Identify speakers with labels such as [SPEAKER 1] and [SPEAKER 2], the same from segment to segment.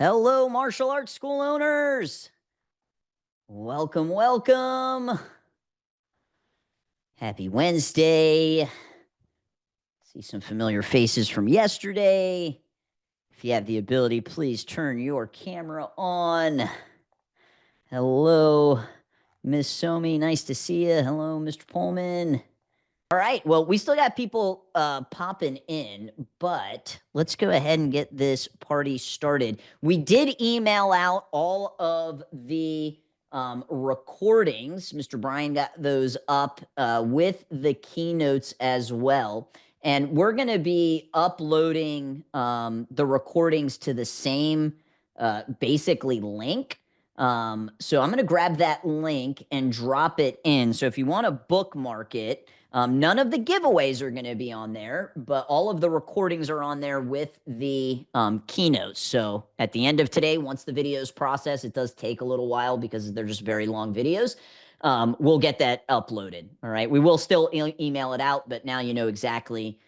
[SPEAKER 1] Hello, martial arts school owners. Welcome, welcome. Happy Wednesday. See some familiar faces from yesterday. If you have the ability, please turn your camera on. Hello, Miss Somi. Nice to see you. Hello, Mr. Pullman. All right. Well, we still got people popping in, but let's go ahead and get this party started. We did email out all of the recordings. Mr. Brian got those up with the keynotes as well. And we're going to be uploading the recordings to the same basically link. So I'm going to grab that link and drop it in. So if you want to bookmark it, none of the giveaways are going to be on there, but all of the recordings are on there with the keynotes. So at the end of today, once the videos process, it does take a little while because they're just very long videos. We'll get that uploaded. All right. We will still email it out, but now you know exactly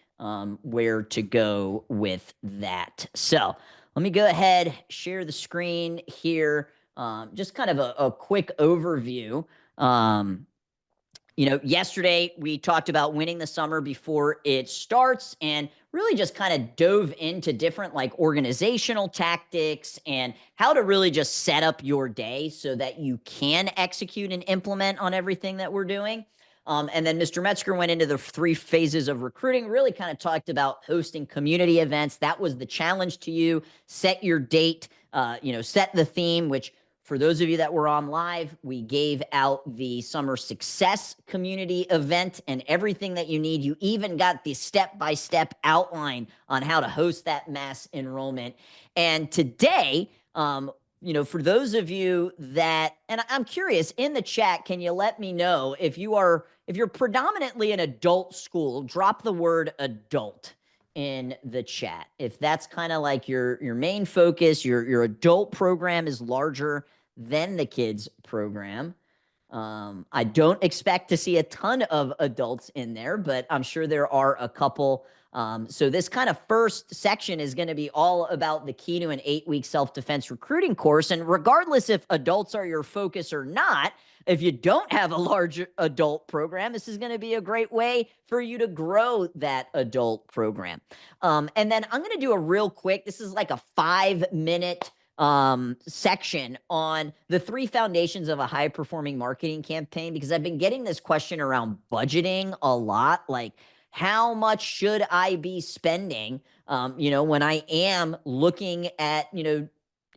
[SPEAKER 1] where to go with that. So let me go ahead, share the screen here. Just kind of a quick overview. Yesterday we talked about winning the summer before it starts and really just kind of dove into different like organizational tactics and how to really just set up your day so that you can execute and implement on everything that we're doing. And then Mr. Metzger went into the 3 phases of recruiting, really kind of talked about hosting community events. That was the challenge to you. Set your date, set the theme, which for those of you that were on live, we gave out the Summer Success Community event and everything that you need. You even got the step-by-step outline on how to host that mass enrollment. And today, for those of you that, and I'm curious, in the chat, can you let me know if you're predominantly an adult school, drop the word adult in the chat. If that's kind of like your main focus, your adult program is larger than the kids program. I don't expect to see a ton of adults in there, but I'm sure there are a couple. So this kind of first section is going to be all about the key to an 8-week self-defense recruiting course. And regardless if adults are your focus or not, if you don't have a large adult program, this is going to be a great way for you to grow that adult program. And then I'm going to do a real quick, this is like a 5-minute section on the 3 foundations of a high-performing marketing campaign, because I've been getting this question around budgeting a lot, like how much should I be spending, when I am looking at,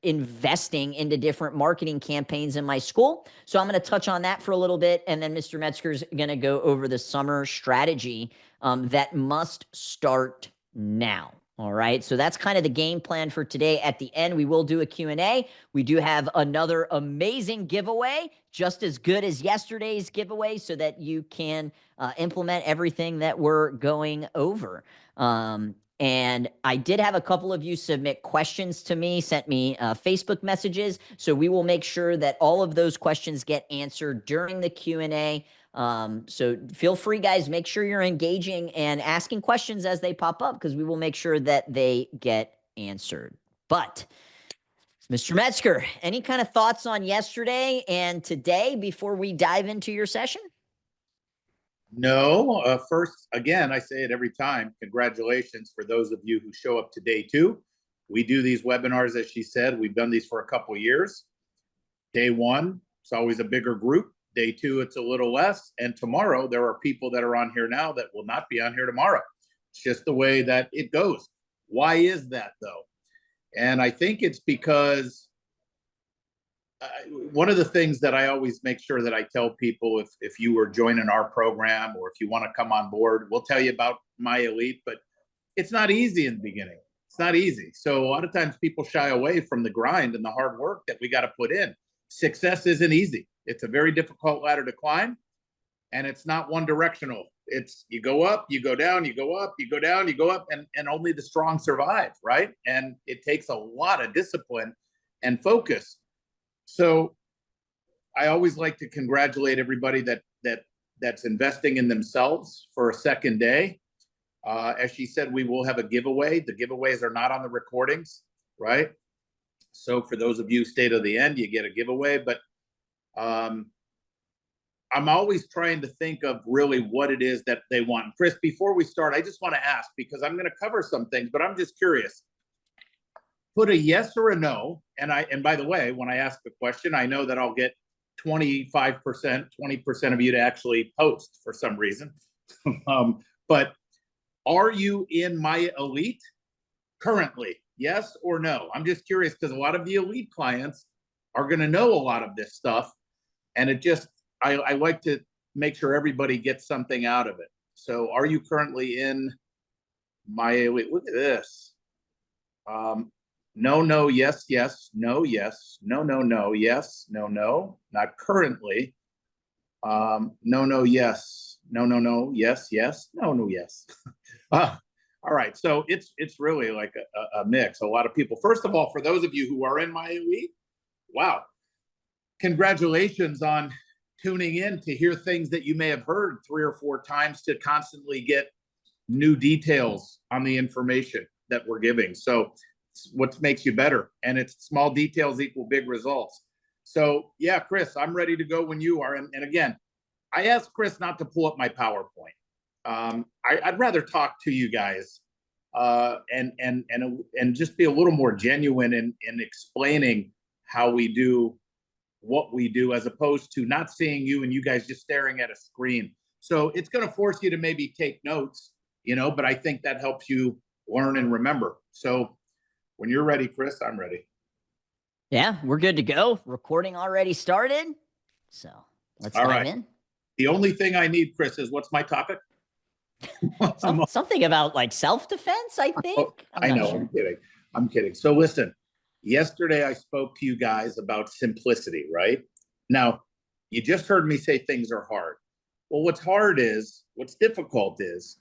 [SPEAKER 1] investing into different marketing campaigns in my school. So I'm going to touch on that for a little bit. And then Mr. Metzger's going to go over the summer strategy that must start now. All right. So that's kind of the game plan for today. At the end, we will do a Q&A. We do have another amazing giveaway, just as good as yesterday's giveaway, so that you can implement everything that we're going over. And I did have a couple of you submit questions to me, sent me Facebook messages. So we will make sure that all of those questions get answered during the Q&A. So feel free, guys, make sure you're engaging and asking questions as they pop up, because we will make sure that they get answered. But Mr. Metzger, any kind of thoughts on yesterday and today before we dive into your session?
[SPEAKER 2] No. First, again, I say it every time, congratulations for those of you who show up to day 2. We do these webinars, as she said, we've done these for a couple of years. Day 1, it's always a bigger group. Day 2, it's a little less. And tomorrow, there are people that are on here now that will not be on here tomorrow. It's just the way that it goes. Why is that, though? And I think it's because one of the things that I always make sure that I tell people, if you were joining our program or if you want to come on board, we'll tell you about MAIA Elite, but it's not easy in the beginning. It's not easy. So a lot of times people shy away from the grind and the hard work that we got to put in. Success isn't easy. It's a very difficult ladder to climb, and it's not one directional. It's you go up, you go down, you go up, you go down, you go up, and only the strong survive, right? And it takes a lot of discipline and focus. So I always like to congratulate everybody that's investing in themselves for a second day. As she said, we will have a giveaway. The giveaways are not on the recordings, right? So for those of you stay to the end, you get a giveaway. But I'm always trying to think of really what it is that they want. Chris, before we start, I just want to ask, because I'm going to cover some things, but I'm just curious. Put a yes or a no. And by the way, when I ask the question, I know that I'll get 25%, 20% of you to actually post for some reason. But are you in MAIA Elite currently? Yes or no? I'm just curious because a lot of the elite clients are going to know a lot of this stuff. And it just, I like to make sure everybody gets something out of it. So are you currently in MAIA Elite? Look at this. No, no, yes, yes, no, yes, no, no, no, yes, no, no, not currently. No, no, yes, no, no, no, yes, yes, no, no, yes. All right, so it's really like a mix. A lot of people. First of all, for those of you who are in MAIA Elite, wow, congratulations on tuning in to hear things that you may have heard 3 or 4 times to constantly get new details on the information that we're giving. So it's what makes you better, and it's small details equal big results. So yeah, Chris, I'm ready to go when you are. And again, I asked Chris not to pull up my PowerPoint. I'd rather talk to you guys and just be a little more genuine in explaining how we do what we do, as opposed to not seeing you and you guys just staring at a screen. So it's going to force you to maybe take notes, but I think that helps you learn and remember. So when you're ready, Chris, I'm ready.
[SPEAKER 1] Yeah, we're good to go. Recording already started. So let's dive in.
[SPEAKER 2] The only thing I need, Chris, is what's my topic?
[SPEAKER 1] Something about like self-defense, I think.
[SPEAKER 2] Oh, I know, sure. I'm kidding. So listen, yesterday I spoke to you guys about simplicity, right? Now, you just heard me say things are hard. Well, what's difficult is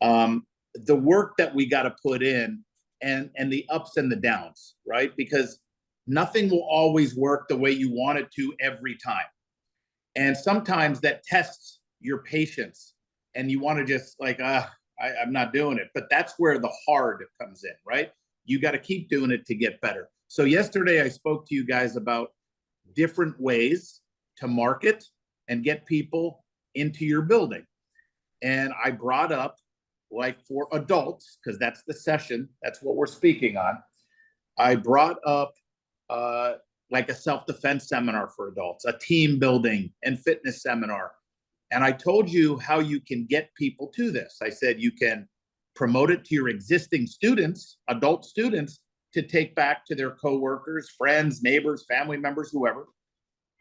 [SPEAKER 2] the work that we got to put in and the ups and the downs, right? Because nothing will always work the way you want it to every time. And sometimes that tests your patience and you want to just like, I'm not doing it. But that's where the hard comes in, right? You got to keep doing it to get better. So yesterday I spoke to you guys about different ways to market and get people into your building. And I brought up, like for adults, because that's the session, that's what we're speaking on. I brought up like a self-defense seminar for adults, a team building and fitness seminar. And I told you how you can get people to this. I said you can promote it to your existing students, adult students, to take back to their coworkers, friends, neighbors, family members, whoever.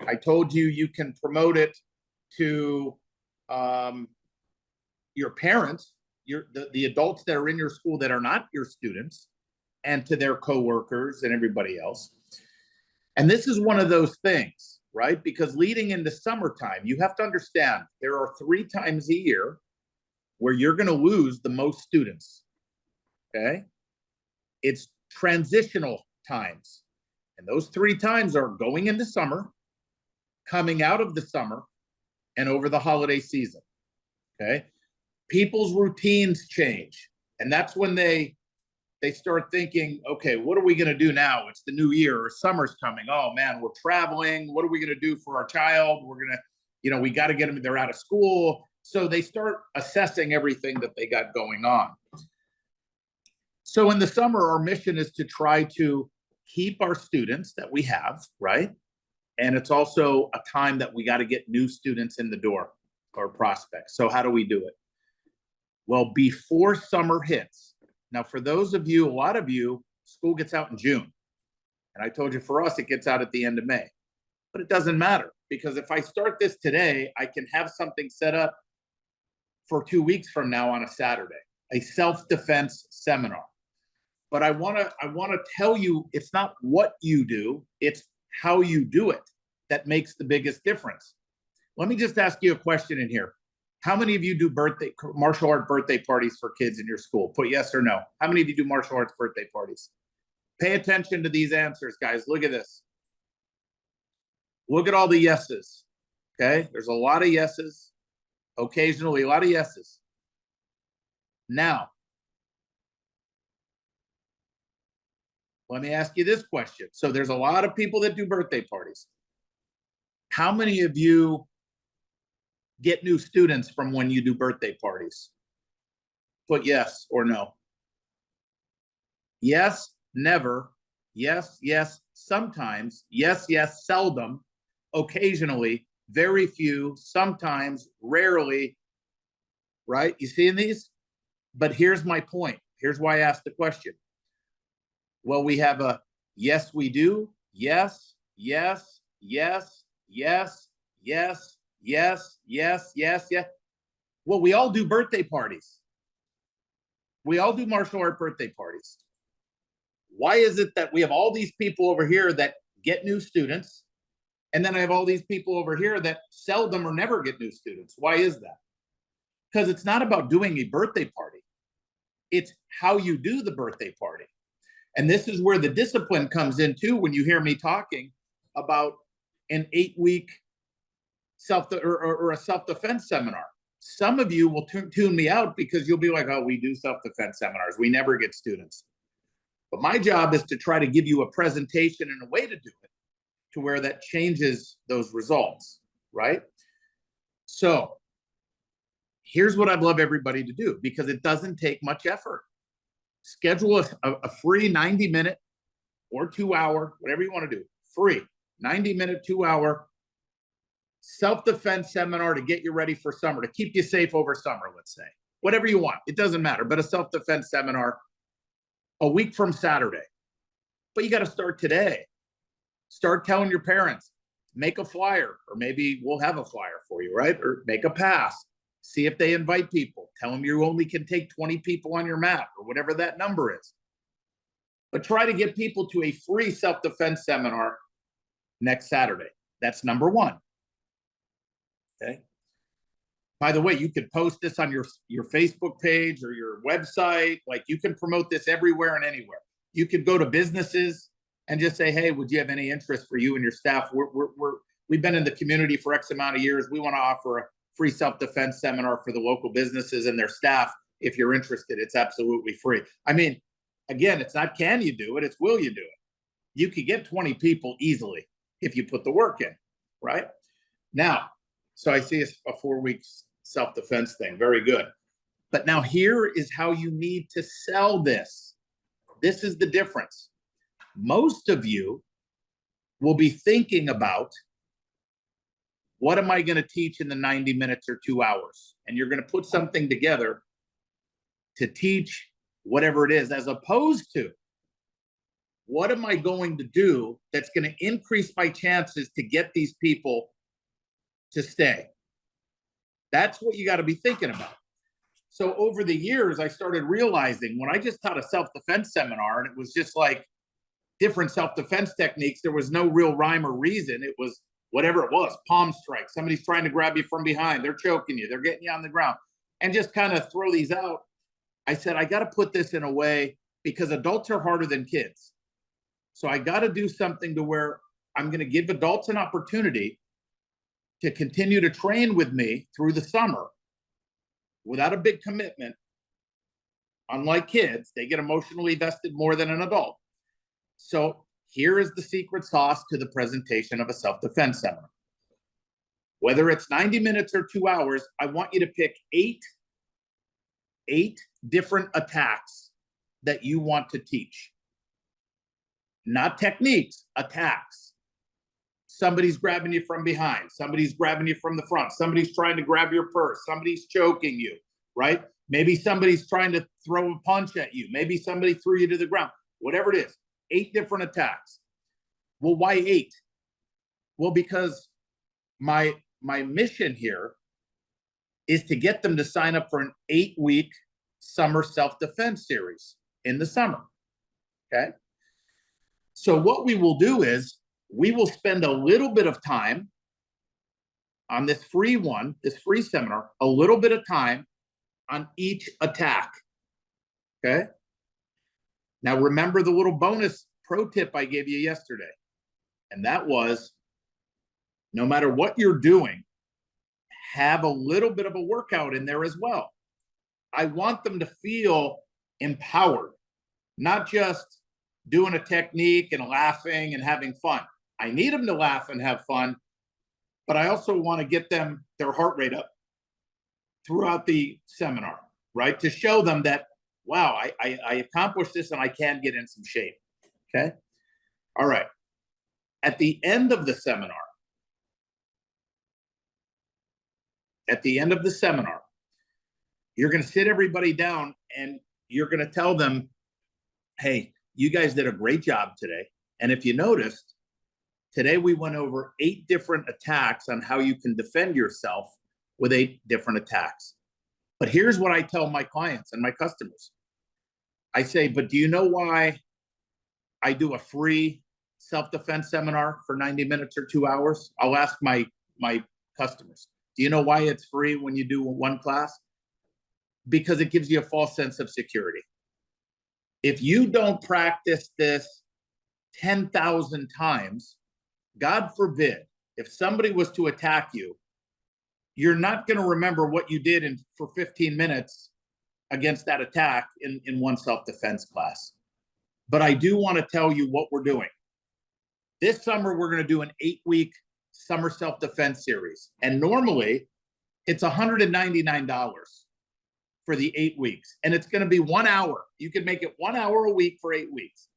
[SPEAKER 2] I told you you can promote it to your parents, the adults that are in your school that are not your students, and to their coworkers and everybody else. And this is one of those things, right? Because leading into summertime, you have to understand there are 3 times a year where you're going to lose the most students. Okay? It's transitional times. And those 3 times are going into summer, coming out of the summer, and over the holiday season. Okay? People's routines change. And that's when they start thinking, okay, what are we going to do now? It's the new year, or summer's coming. Oh man, we're traveling. What are we going to do for our child? We're going to, we got to get them, they're out of school. So they start assessing everything that they got going on. So in the summer, our mission is to try to keep our students that we have, right? And it's also a time that we got to get new students in the door, or prospects. So how do we do it? Well, before summer hits, now, for those of you, a lot of you, school gets out in June. And I told you for us, it gets out at the end of May. But it doesn't matter, because if I start this today, I can have something set up for 2 weeks from now on a Saturday, a self-defense seminar. But I want to tell you, it's not what you do, it's how you do it that makes the biggest difference. Let me just ask you a question in here. How many of you do martial art birthday parties for kids in your school? Put yes or no. How many of you do martial arts birthday parties? Pay attention to these answers, guys. Look at this. Look at all the yeses. Okay? There's a lot of yeses. Occasionally, a lot of yeses. Now, Let me ask you this question. So there's a lot of people that do birthday parties. How many of you get new students from when you do birthday parties? Put yes or no. Yes, never. Yes, yes, sometimes. Yes, yes, seldom. Occasionally. Very few. Sometimes. Rarely. Right? You seeing these? But here's my point. Here's why I asked the question. Well, we have a yes, we do. Yes, yes, yes, yes, yes, yes, yes, yes, yes. Well, we all do birthday parties. We all do martial art birthday parties. Why is it that we have all these people over here that get new students, and then I have all these people over here that seldom or never get new students? Why is that? Because it's not about doing a birthday party. It's how you do the birthday party. And this is where the discipline comes in too, when you hear me talking about an 8-week a self-defense seminar. Some of you will tune me out because you'll be like, oh, we do self-defense seminars. We never get students. But my job is to try to give you a presentation and a way to do it to where that changes those results, right? So here's what I'd love everybody to do, because it doesn't take much effort. Schedule a free 90-minute or 2-hour, whatever you want to do, free 90-minute, 2-hour self-defense seminar to get you ready for summer, to keep you safe over summer, let's say. Whatever you want, it doesn't matter, but a self-defense seminar a week from Saturday. But you got to start today. Start telling your parents, make a flyer, or maybe we'll have a flyer for you, right? Or make a pass. See if they invite people. Tell them you only can take 20 people on your mat, or whatever that number is. But try to get people to a free self-defense seminar next Saturday. That's number one. Okay. By the way, you could post this on your Facebook page or your website. Like, you can promote this everywhere and anywhere. You could go to businesses and just say, hey, would you have any interest for you and your staff? We've been in the community for X amount of years. We want to offer a free self-defense seminar for the local businesses and their staff. If you're interested, it's absolutely free. I mean, again, it's not can you do it, it's will you do it. You could get 20 people easily if you put the work in, right? Now, so I see a 4-week self-defense thing. Very good. But now here is how you need to sell this. This is the difference. Most of you will be thinking about, what am I going to teach in the 90 minutes or 2 hours? And you're going to put something together to teach whatever it is, as opposed to, what am I going to do that's going to increase my chances to get these people to stay? That's what you got to be thinking about. So over the years, I started realizing, when I just taught a self-defense seminar and it was just like different self-defense techniques, there was no real rhyme or reason. It was whatever it was, palm strike. Somebody's trying to grab you from behind. They're choking you. They're getting you on the ground. And just kind of throw these out. I said, I got to put this in a way, because adults are harder than kids. So I got to do something to where I'm going to give adults an opportunity to continue to train with me through the summer without a big commitment. Unlike kids, they get emotionally vested more than an adult. So here is the secret sauce to the presentation of a self-defense seminar. Whether it's 90 minutes or 2 hours, I want you to pick eight different attacks that you want to teach. Not techniques, attacks. Somebody's grabbing you from behind. Somebody's grabbing you from the front. Somebody's trying to grab your purse. Somebody's choking you, right? Maybe somebody's trying to throw a punch at you. Maybe somebody threw you to the ground. Whatever it is, 8 different attacks. Well, why 8? Well, because my mission here is to get them to sign up for an 8-week summer self-defense series in the summer, okay? So what we will do is, we will spend a little bit of time on this free seminar, a little bit of time on each attack, okay? Now, remember the little bonus pro tip I gave you yesterday, and that was, no matter what you're doing, have a little bit of a workout in there as well. I want them to feel empowered, not just doing a technique and laughing and having fun. I need them to laugh and have fun, but I also want to get them their heart rate up throughout the seminar, right? To show them that, wow, I accomplished this and I can get in some shape. Okay. All right. At the end of the seminar, you're going to sit everybody down and you're going to tell them, hey, you guys did a great job today. And if you noticed, today we went over 8 different attacks on how you can defend yourself with 8 different attacks. But here's what I tell my clients and my customers. I say, but do you know why I do a free self-defense seminar for 90 minutes or 2 hours? I'll ask my customers, do you know why it's free when you do one class? Because it gives you a false sense of security. If you don't practice this 10,000 times, God forbid, if somebody was to attack you, you're not going to remember what you did for 15 minutes against that attack in one self-defense class. But I do want to tell you what we're doing. This summer, we're going to do an 8-week summer self-defense series. And normally, it's $199 for the 8 weeks. And it's going to be 1 hour. You can make it 1 hour a week for 8 weeks.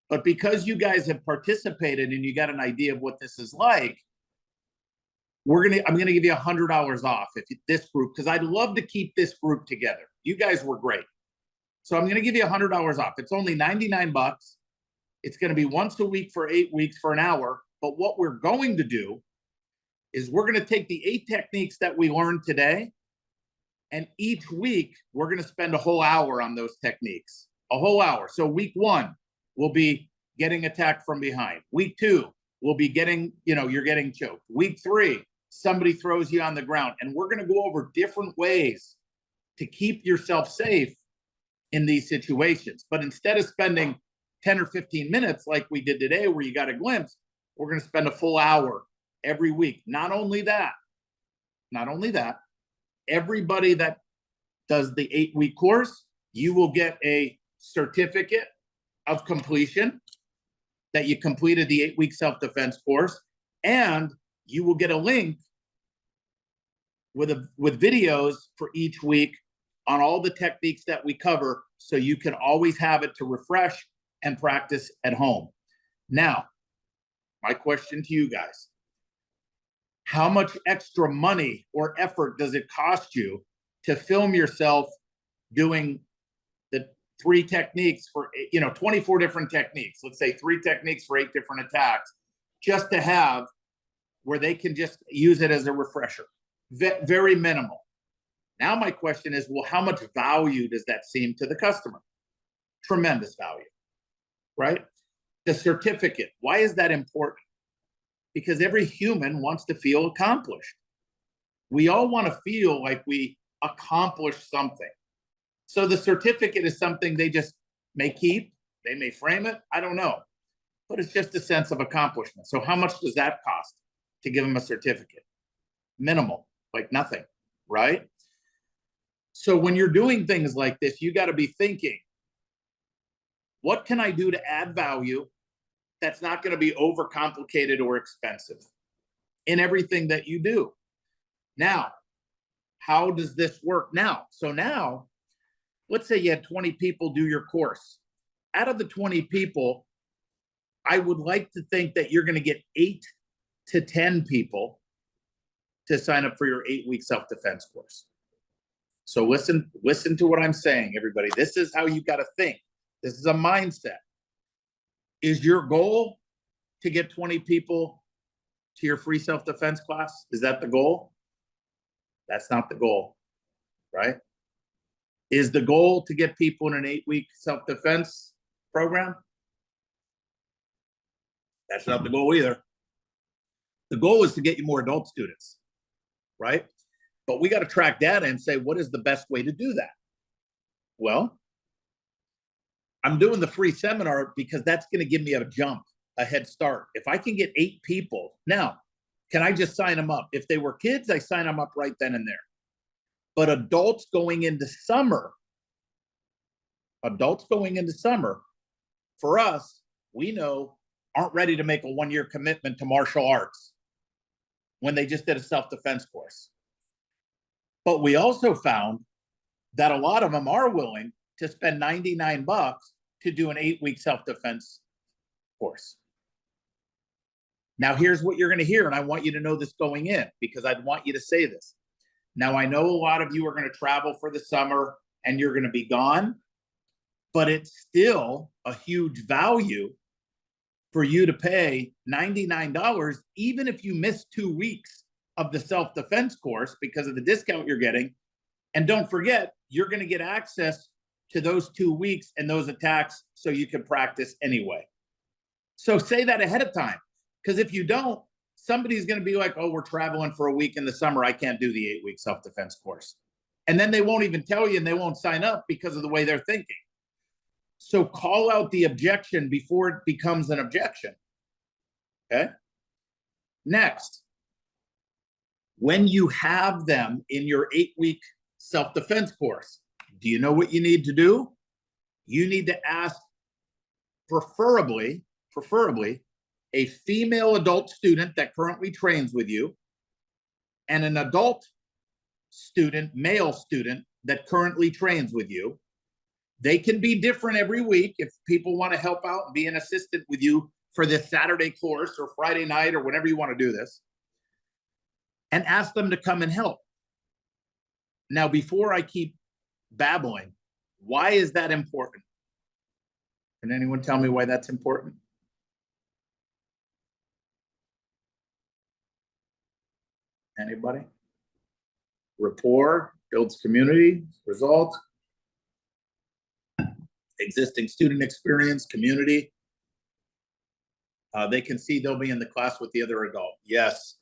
[SPEAKER 2] But because you guys have participated and you got an idea of what this is like, I'm gonna give you $100 off this group, because I'd love to keep this group together. You guys were great. So I'm gonna give you $100 off. It's only 99 bucks. It's gonna be once a week for 8 weeks for an hour. But what we're going to do is we're gonna take the 8 techniques that we learned today, and each week we're gonna spend a whole hour on those techniques, a whole hour. So week 1 will be getting attacked from behind. Week 2 will be you're getting choked. Week 3, somebody throws you on the ground. And we're going to go over different ways to keep yourself safe in these situations. But instead of spending 10 or 15 minutes like we did today, where you got a glimpse, we're going to spend a full hour every week. Not only that, everybody that does the 8-week course, you will get a certificate of completion that you completed the 8-week self-defense course, and you will get a link with videos for each week on all the techniques that we cover, so you can always have it to refresh and practice at home. Now, my question to you guys, how much extra money or effort does it cost you to film yourself doing the 3 techniques for 24 different techniques? Let's say 3 techniques for 8 different attacks, just to have where they can just use it as a refresher. Very minimal. Now my question is, well, how much value does that seem to the customer? Tremendous value, right? The certificate, why is that important? Because every human wants to feel accomplished. We all want to feel like we accomplished something. So the certificate is something they just may keep, they may frame it, I don't know. But it's just a sense of accomplishment. So how much does that cost to give them a certificate? Minimal, like nothing, right? So when you're doing things like this, you got to be thinking, what can I do to add value that's not going to be overcomplicated or expensive in everything that you do? Now, how does this work now? So now, let's say you had 20 people do your course. Out of the 20 people, I would like to think that you're going to get 8 to 10 people to sign up for your 8-week self-defense course. So listen to what I'm saying, everybody. This is how you got to think. This is a mindset. Is your goal to get 20 people to your free self-defense class? Is that the goal? That's not the goal, right? Is the goal to get people in an 8-week self-defense program? That's not the goal either. The goal is to get you more adult students, right? But we got to track data and say, what is the best way to do that? Well, I'm doing the free seminar because that's going to give me a jump, a head start. If I can get 8 people, now, can I just sign them up? If they were kids, I sign them up right then and there. But adults going into summer, for us, we know aren't ready to make a 1-year commitment to martial arts when they just did a self-defense course. But we also found that a lot of them are willing to spend $99 to do an 8-week self-defense course. Now, here's what you're going to hear, and I want you to know this going in, because I'd want you to say this. Now, I know a lot of you are going to travel for the summer and you're going to be gone, but it's still a huge value for you to pay $99, even if you miss 2 weeks of the self-defense course because of the discount you're getting. And don't forget, you're going to get access to those 2 weeks and those attacks so you can practice anyway. So say that ahead of time, because if you don't, somebody's going to be like, oh, we're traveling for a week in the summer, I can't do the 8-week self-defense course. And then they won't even tell you and they won't sign up because of the way they're thinking. So call out the objection before it becomes an objection. Okay? Next, when you have them in your 8-week self-defense course, do you know what you need to do? You need to ask, preferably, a female adult student that currently trains with you and an adult student, male student that currently trains with you. They can be different every week if people want to help out and be an assistant with you for this Saturday course or Friday night or whenever you want to do this, and ask them to come and help. Now, before I keep babbling, why is that important? Can anyone tell me why that's important? Anybody? Rapport, builds community, result, existing student experience, community. They can see they'll be in the class with the other adult. Yes,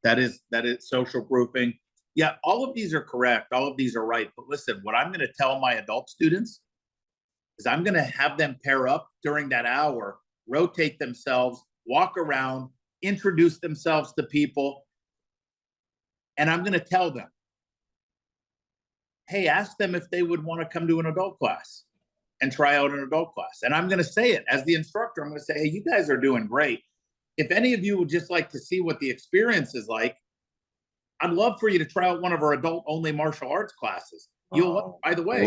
[SPEAKER 2] that is social grouping. Yeah, all of these are correct. All of these are right. But listen, what I'm going to tell my adult students is I'm going to have them pair up during that hour, rotate themselves, walk around, introduce themselves to people. And I'm going to tell them, hey, ask them if they would want to come to an adult class and try out an adult class. And I'm going to say it as the instructor. I'm going to say, hey, you guys are doing great. If any of you would just like to see what the experience is like, I'd love for you to try out one of our adult-only martial arts classes. You'll, by the way.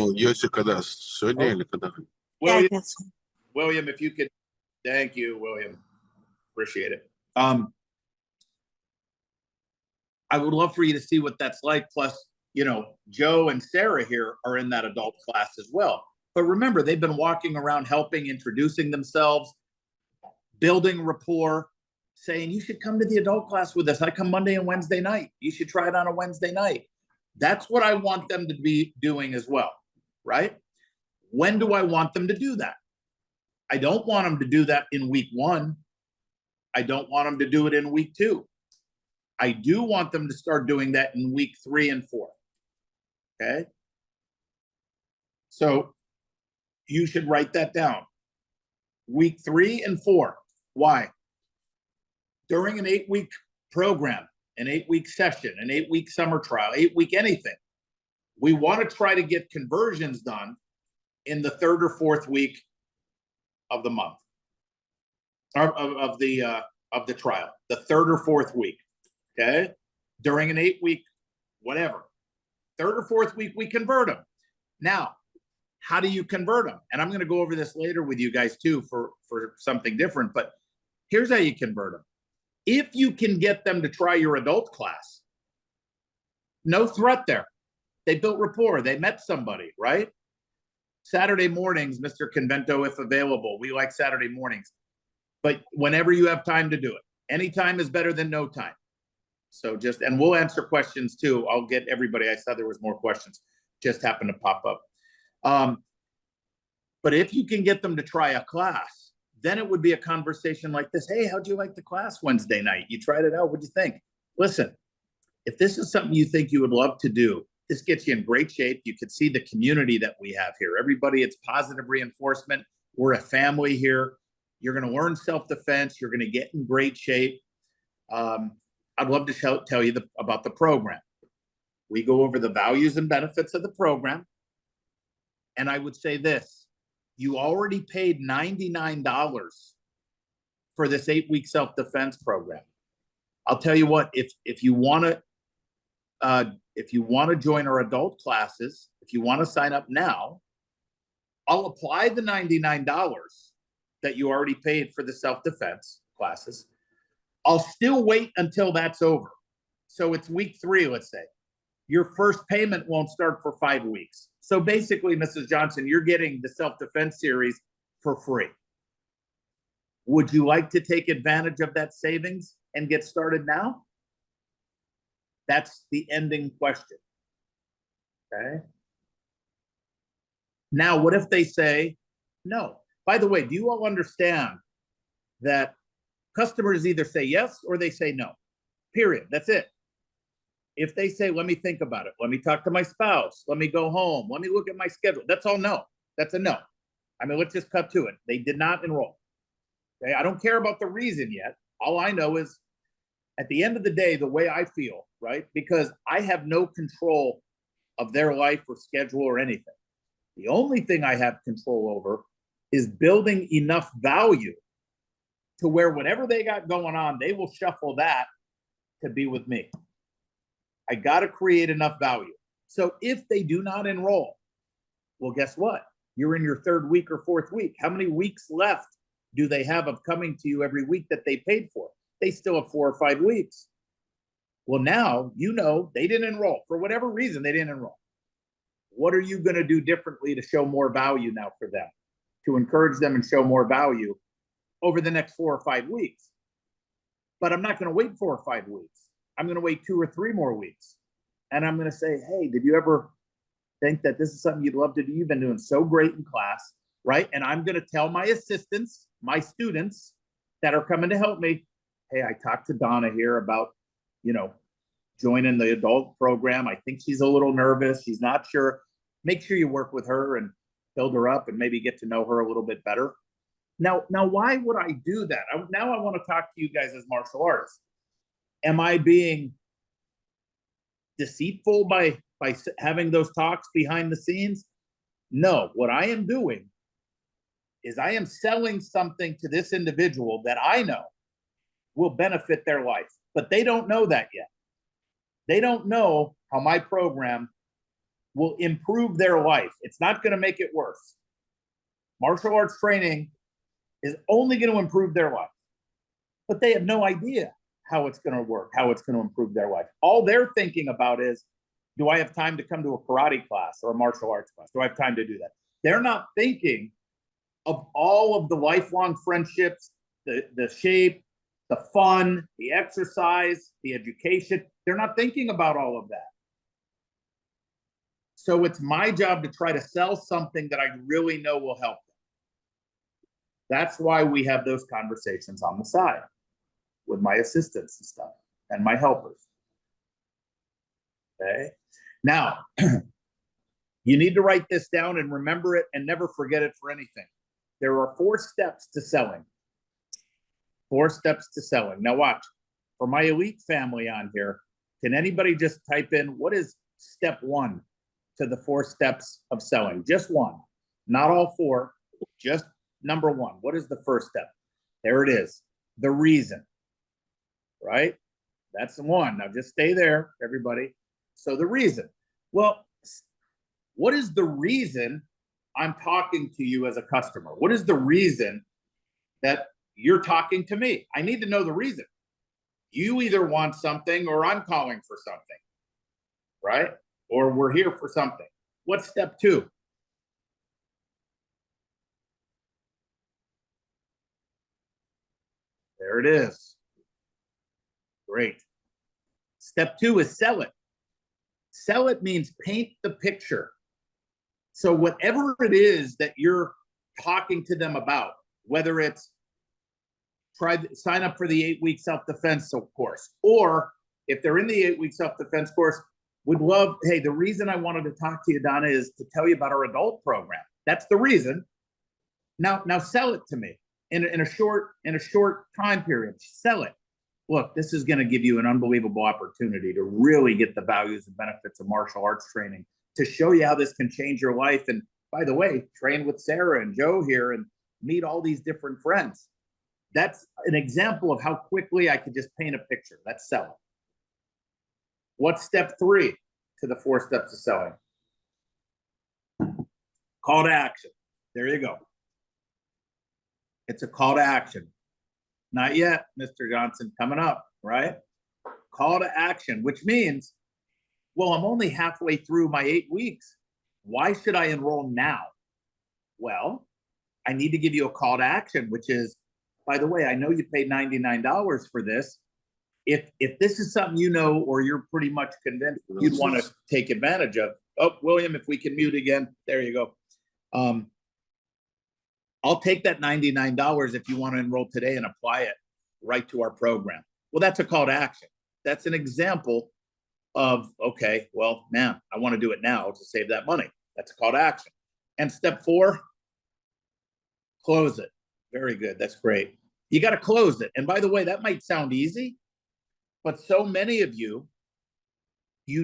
[SPEAKER 2] William, if you could, thank you, William. Appreciate it. I would love for you to see what that's like. Plus, you know, Joe and Sarah here are in that adult class as well. But remember, they've been walking around helping, introducing themselves, building rapport, saying, you should come to the adult class with us. I come Monday and Wednesday night. You should try it on a Wednesday night. That's what I want them to be doing as well, right? When do I want them to do that? I don't want them to do that in week 1. I don't want them to do it in week 2. I do want them to start doing that in week 3 and 4. Okay? So you should write that down. Week 3 and 4. Why? During an 8-week program, an 8-week session, an 8-week summer trial, 8-week anything, we want to try to get conversions done in the 3rd or 4th week of the month, of the trial, the 3rd or 4th week. Okay, during an 8-week, whatever, 3rd or 4th week, we convert them. Now, how do you convert them? And I'm going to go over this later with you guys too for something different. But here's how you convert them. If you can get them to try your adult class, no threat there. They built rapport. They met somebody, right? Saturday mornings, Mr. Convento, if available. We like Saturday mornings. But whenever you have time to do it, any time is better than no time. So just, and we'll answer questions too. I'll get everybody. I saw there was more questions, just happened to pop up. But if you can get them to try a class, then it would be a conversation like this. Hey, how'd you like the class Wednesday night? You tried it out. What'd you think? Listen, if this is something you think you would love to do, this gets you in great shape. You can see the community that we have here. Everybody, it's positive reinforcement. We're a family here. You're going to learn self-defense. You're going to get in great shape. I'd love to tell you about the program. We go over the values and benefits of the program. And I would say this, You already paid $99 for this 8-week self-defense program. I'll tell you what, if you want to join our adult classes, if you want to sign up now, I'll apply the $99 that you already paid for the self-defense classes. I'll still wait until that's over. So it's week 3, let's say. Your first payment won't start for 5 weeks. So basically, Mrs. Johnson, you're getting the self-defense series for free. Would you like to take advantage of that savings and get started now? That's the ending question. Okay. Now, what if they say no? By the way, do you all understand that customers either say yes or they say no? Period. That's it. If they say, let me think about it, let me talk to my spouse, let me go home, let me look at my schedule, that's all no. That's a no. I mean, let's just cut to it. They did not enroll. Okay, I don't care about the reason yet. All I know is at the end of the day, the way I feel, right? Because I have no control of their life or schedule or anything. The only thing I have control over is building enough value to where whatever they got going on, they will shuffle that to be with me. I got to create enough value. So if they do not enroll, well, guess what? You're in your 3rd week or 4th week. How many weeks left do they have of coming to you every week that they paid for? They still have 4 or 5 weeks. Well, now you know they didn't enroll. For whatever reason, they didn't enroll. What are you going to do differently to show more value now for them, to encourage them and show more value over the next 4 or 5 weeks? But I'm not going to wait 4 or 5 weeks. I'm going to wait 2 or 3 more weeks. And I'm going to say, hey, did you ever think that this is something you'd love to do? You've been doing so great in class, right? And I'm going to tell my assistants, my students that are coming to help me, hey, I talked to Donna here about, joining the adult program. I think she's a little nervous. She's not sure. Make sure you work with her and build her up and maybe get to know her a little bit better. Now, why would I do that? Now I want to talk to you guys as martial artists. Am I being deceitful by having those talks behind the scenes? No, what I am doing is I am selling something to this individual that I know will benefit their life, but they don't know that yet. They don't know how my program will improve their life. It's not going to make it worse. Martial arts training is only going to improve their life, but they have no idea how it's going to work, how it's going to improve their life. All they're thinking about is, do I have time to come to a karate class or a martial arts class? Do I have time to do that? They're not thinking of all of the lifelong friendships, the shape, the fun, the exercise, the education. They're not thinking about all of that. So it's my job to try to sell something that I really know will help them. That's why we have those conversations on the side with my assistants and stuff and my helpers. Okay. Now, you need to write this down and remember it and never forget it for anything. There are 4 steps to selling. 4 steps to selling. Now watch, for my elite family on here, can anybody just type in, what is step 1 to the 4 steps of selling? Just one, not all 4, just number 1. What is the first step? There it is, the reason, right? That's the one. Now just stay there, everybody. So the reason. Well, what is the reason I'm talking to you as a customer? What is the reason that you're talking to me? I need to know the reason. You either want something or I'm calling for something, right? Or we're here for something. What's step 2? There it is. Great. Step 2 is sell it. Sell it means paint the picture. So whatever it is that you're talking to them about, whether it's sign up for the 8-week self-defense course, or if they're in the 8-week self-defense course, would love, hey, the reason I wanted to talk to you, Donna, is to tell you about our adult program. That's the reason. Now sell it to me in a short time period. Sell it. Look, this is going to give you an unbelievable opportunity to really get the values and benefits of martial arts training, to show you how this can change your life and by the way, train with Sarah and Joe here and meet all these different friends. That's an example of how quickly I could just paint a picture. That's selling. What's step 3 to the 4 steps of selling? Call to action. There you go. It's a call to action. Not yet, Mr. Johnson, coming up, right? Call to action, which means, well, I'm only halfway through my 8 weeks. Why should I enroll now? Well, I need to give you a call to action, which is, by the way, I know you paid $99 for this. If this is something you know, or you're pretty much convinced you'd want to take advantage of. Oh, William, if we can mute again. There you go. I'll take that $99 if you want to enroll today and apply it right to our program. Well, that's a call to action. That's an example of, okay, well, man, I want to do it now to save that money. That's a call to action. And step 4, close it. Very good. That's great. You got to close it. And by the way, that might sound easy, but so many of you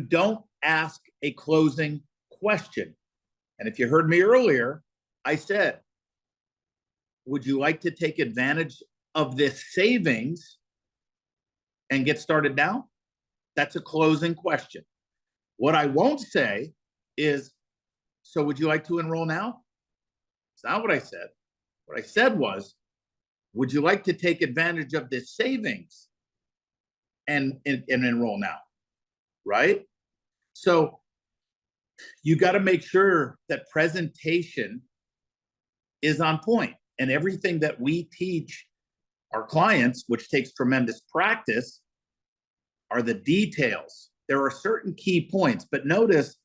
[SPEAKER 2] don't ask a closing question. And if you heard me earlier, I said, would you like to take advantage of this savings and get started now? That's a closing question. What I won't say is, so would you like to enroll now? It's not what I said. What I said was, would you like to take advantage of this savings and enroll now, right? So you got to make sure that presentation is on point, and everything that we teach our clients, which takes tremendous practice, are the details. There are certain key points, but notice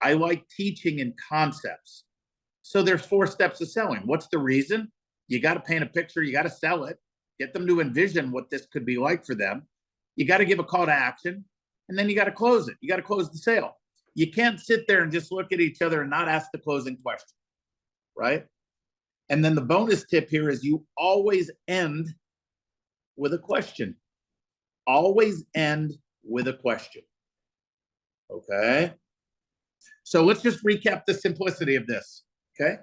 [SPEAKER 2] I like teaching in concepts. So there's 4 steps of selling. What's the reason? You got to paint a picture. You got to sell it, get them to envision what this could be like for them. You got to give a call to action, and then you got to close it. You got to close the sale. You can't sit there and just look at each other and not ask the closing question, right? And then the bonus tip here is you always end with a question. Always end with a question. Okay? So let's just recap the simplicity of this, okay?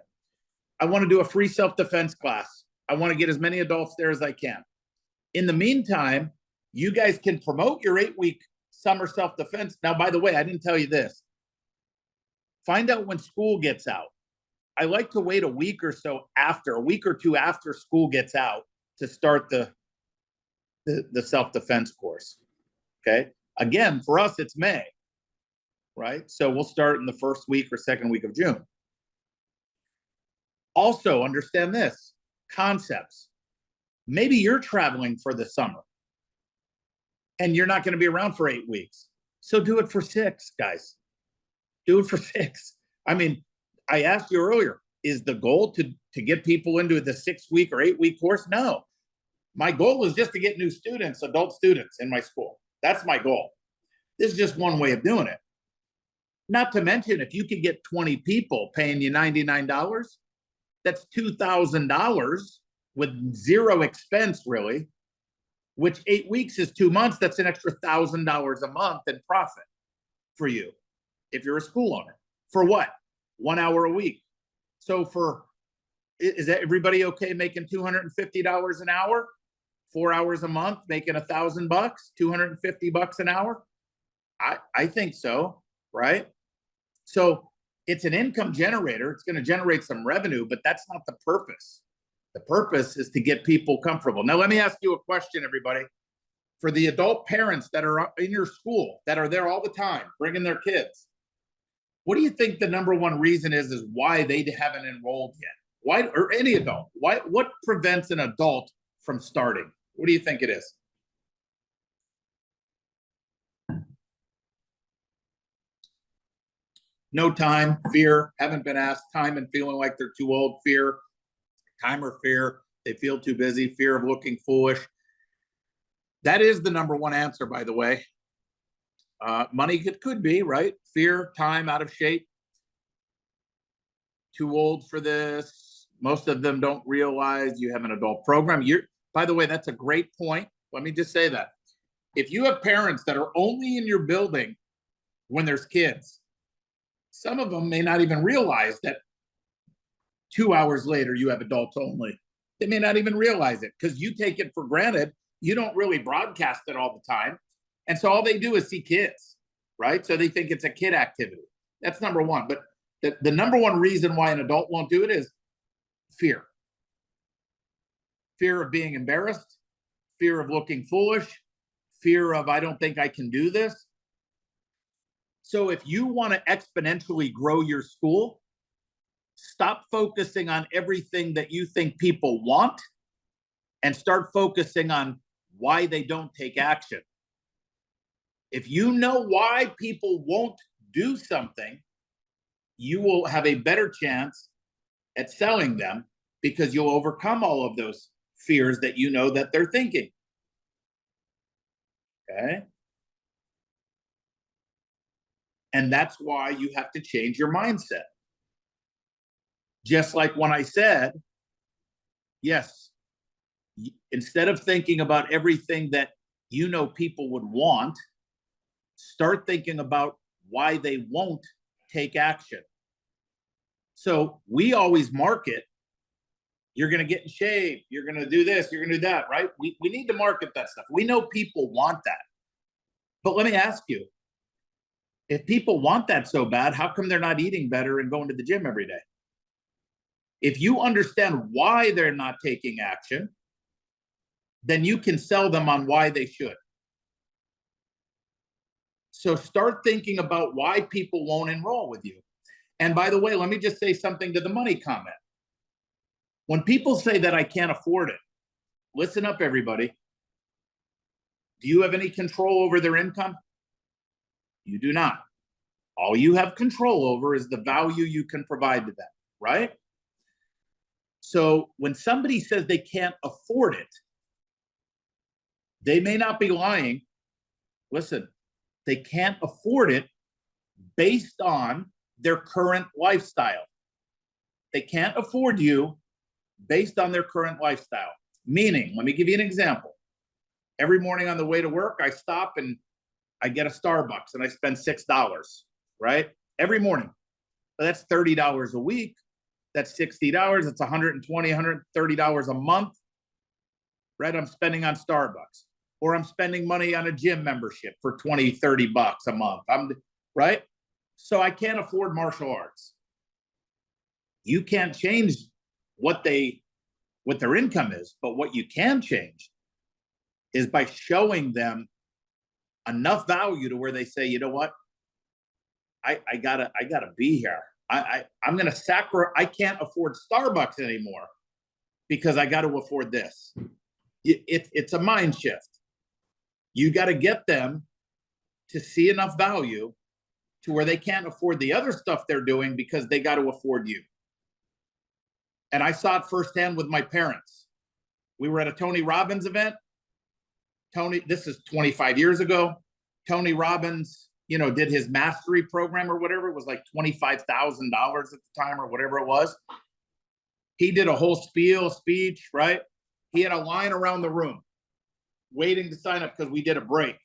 [SPEAKER 2] I want to do a free self-defense class. I want to get as many adults there as I can. In the meantime, you guys can promote your 8-week summer self-defense. Now, by the way, I didn't tell you this. Find out when school gets out. I like to wait a week or two after school gets out to start the self-defense course, okay? Again, for us, it's May, right? So we'll start in the first week or second week of June. Also, understand this, concepts. Maybe you're traveling for the summer and you're not going to be around for 8 weeks. So do it for 6, guys. Do it for 6. I mean, I asked you earlier, is the goal to get people into the 6-week or 8-week course? No. My goal is just to get new students, adult students in my school. That's my goal. This is just one way of doing it. Not to mention, if you could get 20 people paying you $99, that's $2,000 with 0 expense, really, which 8 weeks is 2 months. That's an extra $1,000 a month in profit for you if you're a school owner. For what? 1 hour a week. So is that everybody okay making $250 an hour? 4 hours a month, making $1,000, $250 an hour? I think so, right? So it's an income generator. It's going to generate some revenue, but that's not the purpose. The purpose is to get people comfortable. Now, let me ask you a question, everybody. For the adult parents that are in your school, that are there all the time, bringing their kids, what do you think the number one reason is why they haven't enrolled yet? Why, or any adult? What prevents an adult from starting? What do you think it is? No time, fear, haven't been asked, time and feeling like they're too old, fear, time or fear, they feel too busy, fear of looking foolish. That is the number one answer, by the way. Money could be, right? Fear, time, out of shape, too old for this. Most of them don't realize you have an adult program. By the way, that's a great point. Let me just say that. If you have parents that are only in your building when there's kids, some of them may not even realize that 2 hours later, you have adults only. They may not even realize it because you take it for granted. You don't really broadcast it all the time. And so all they do is see kids, right? So they think it's a kid activity. That's number one. But the number one reason why an adult won't do it is fear. Fear of being embarrassed, fear of looking foolish, fear of, I don't think I can do this. So if you want to exponentially grow your school, stop focusing on everything that you think people want and start focusing on why they don't take action. If you know why people won't do something, you will have a better chance at selling them because you'll overcome all of those fears that you know that they're thinking. Okay? And that's why you have to change your mindset. Just like when I said, yes, instead of thinking about everything that you know people would want, start thinking about why they won't take action. So we always market, you're going to get in shape, you're going to do this, you're going to do that, right? We need to market that stuff. We know people want that. But let me ask you, if people want that so bad, how come they're not eating better and going to the gym every day? If you understand why they're not taking action, then you can sell them on why they should. So start thinking about why people won't enroll with you. And by the way, let me just say something to the money comment. When people say that I can't afford it, listen up, everybody. Do you have any control over their income? You do not. All you have control over is the value you can provide to them, right? So when somebody says they can't afford it, they may not be lying. Listen, they can't afford it based on their current lifestyle. They can't afford you based on their current lifestyle. Meaning, let me give you an example. Every morning on the way to work, I stop and I get a Starbucks and I spend $6, right? Every morning. But that's $30 a week. That's $60. It's $120, $130 a month, right? I'm spending on Starbucks. Or I'm spending money on a gym membership for 20, 30 bucks a month. Right? So I can't afford martial arts. You can't change what their income is, but what you can change is by showing them enough value to where they say, you know what? I gotta be here. I'm gonna I can't afford Starbucks anymore because I got to afford this. It's a mind shift. You got to get them to see enough value to where they can't afford the other stuff they're doing because they got to afford you. And I saw it firsthand with my parents. We were at a Tony Robbins event. This is 25 years ago. Tony Robbins, did his mastery program or whatever. It was like $25,000 at the time or whatever it was. He did a whole speech, right? He had a line around the room waiting to sign up because we did a break.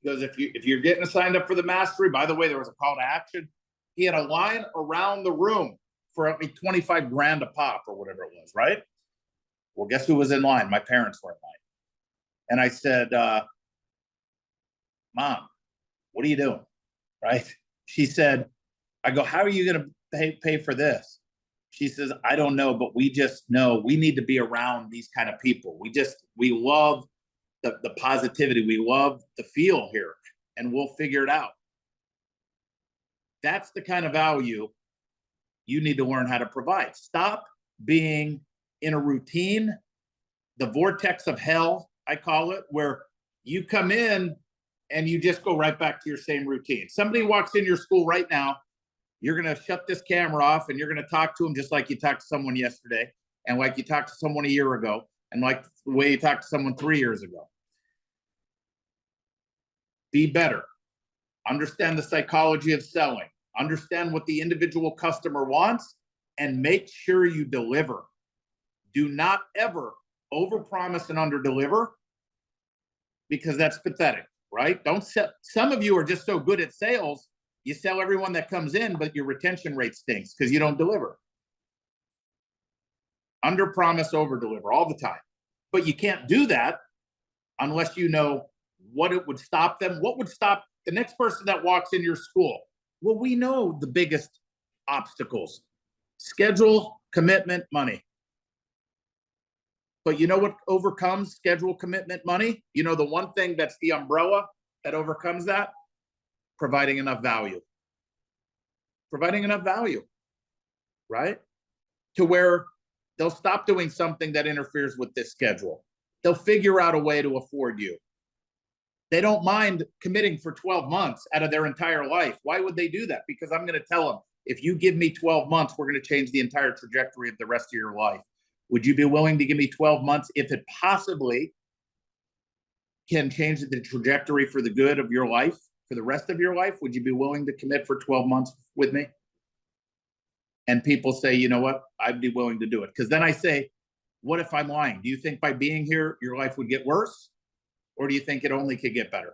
[SPEAKER 2] Because if you're getting signed up for the mastery, by the way, there was a call to action. He had a line around the room for like 25 grand a pop or whatever it was, right? Well, guess who was in line? My parents were in line. And I said, Mom, what are you doing? Right? She said, I go, how are you going to pay for this? She says, I don't know, but we just know we need to be around these kind of people. We love the positivity. We love the feel here, and we'll figure it out. That's the kind of value you need to learn how to provide. Stop being in a routine, the vortex of hell, I call it, where you come in and you just go right back to your same routine. Somebody walks in your school right now, you're going to shut this camera off and you're going to talk to them just like you talked to someone yesterday and like you talked to someone a year ago and like the way you talked to someone 3 years ago. Be better. Understand the psychology of selling. Understand what the individual customer wants and make sure you deliver. Do not ever overpromise and underdeliver because that's pathetic, right? Don't sell. Some of you are just so good at sales, you sell everyone that comes in, but your retention rate stinks because you don't deliver. Under promise, over deliver all the time. But you can't do that unless you know what it would stop them. What would stop the next person that walks in your school? Well, we know the biggest obstacles: schedule, commitment, money. But you know what overcomes schedule, commitment, money? You know the one thing that's the umbrella that overcomes that? Providing enough value. Providing enough value, right? To where they'll stop doing something that interferes with this schedule. They'll figure out a way to afford you. They don't mind committing for 12 months out of their entire life. Why would they do that? Because I'm going to tell them, if you give me 12 months, we're going to change the entire trajectory of the rest of your life. Would you be willing to give me 12 months if it possibly can change the trajectory for the good of your life, for the rest of your life? Would you be willing to commit for 12 months with me? And people say, you know what? I'd be willing to do it. Because then I say, what if I'm lying? Do you think by being here, your life would get worse? Or do you think it only could get better?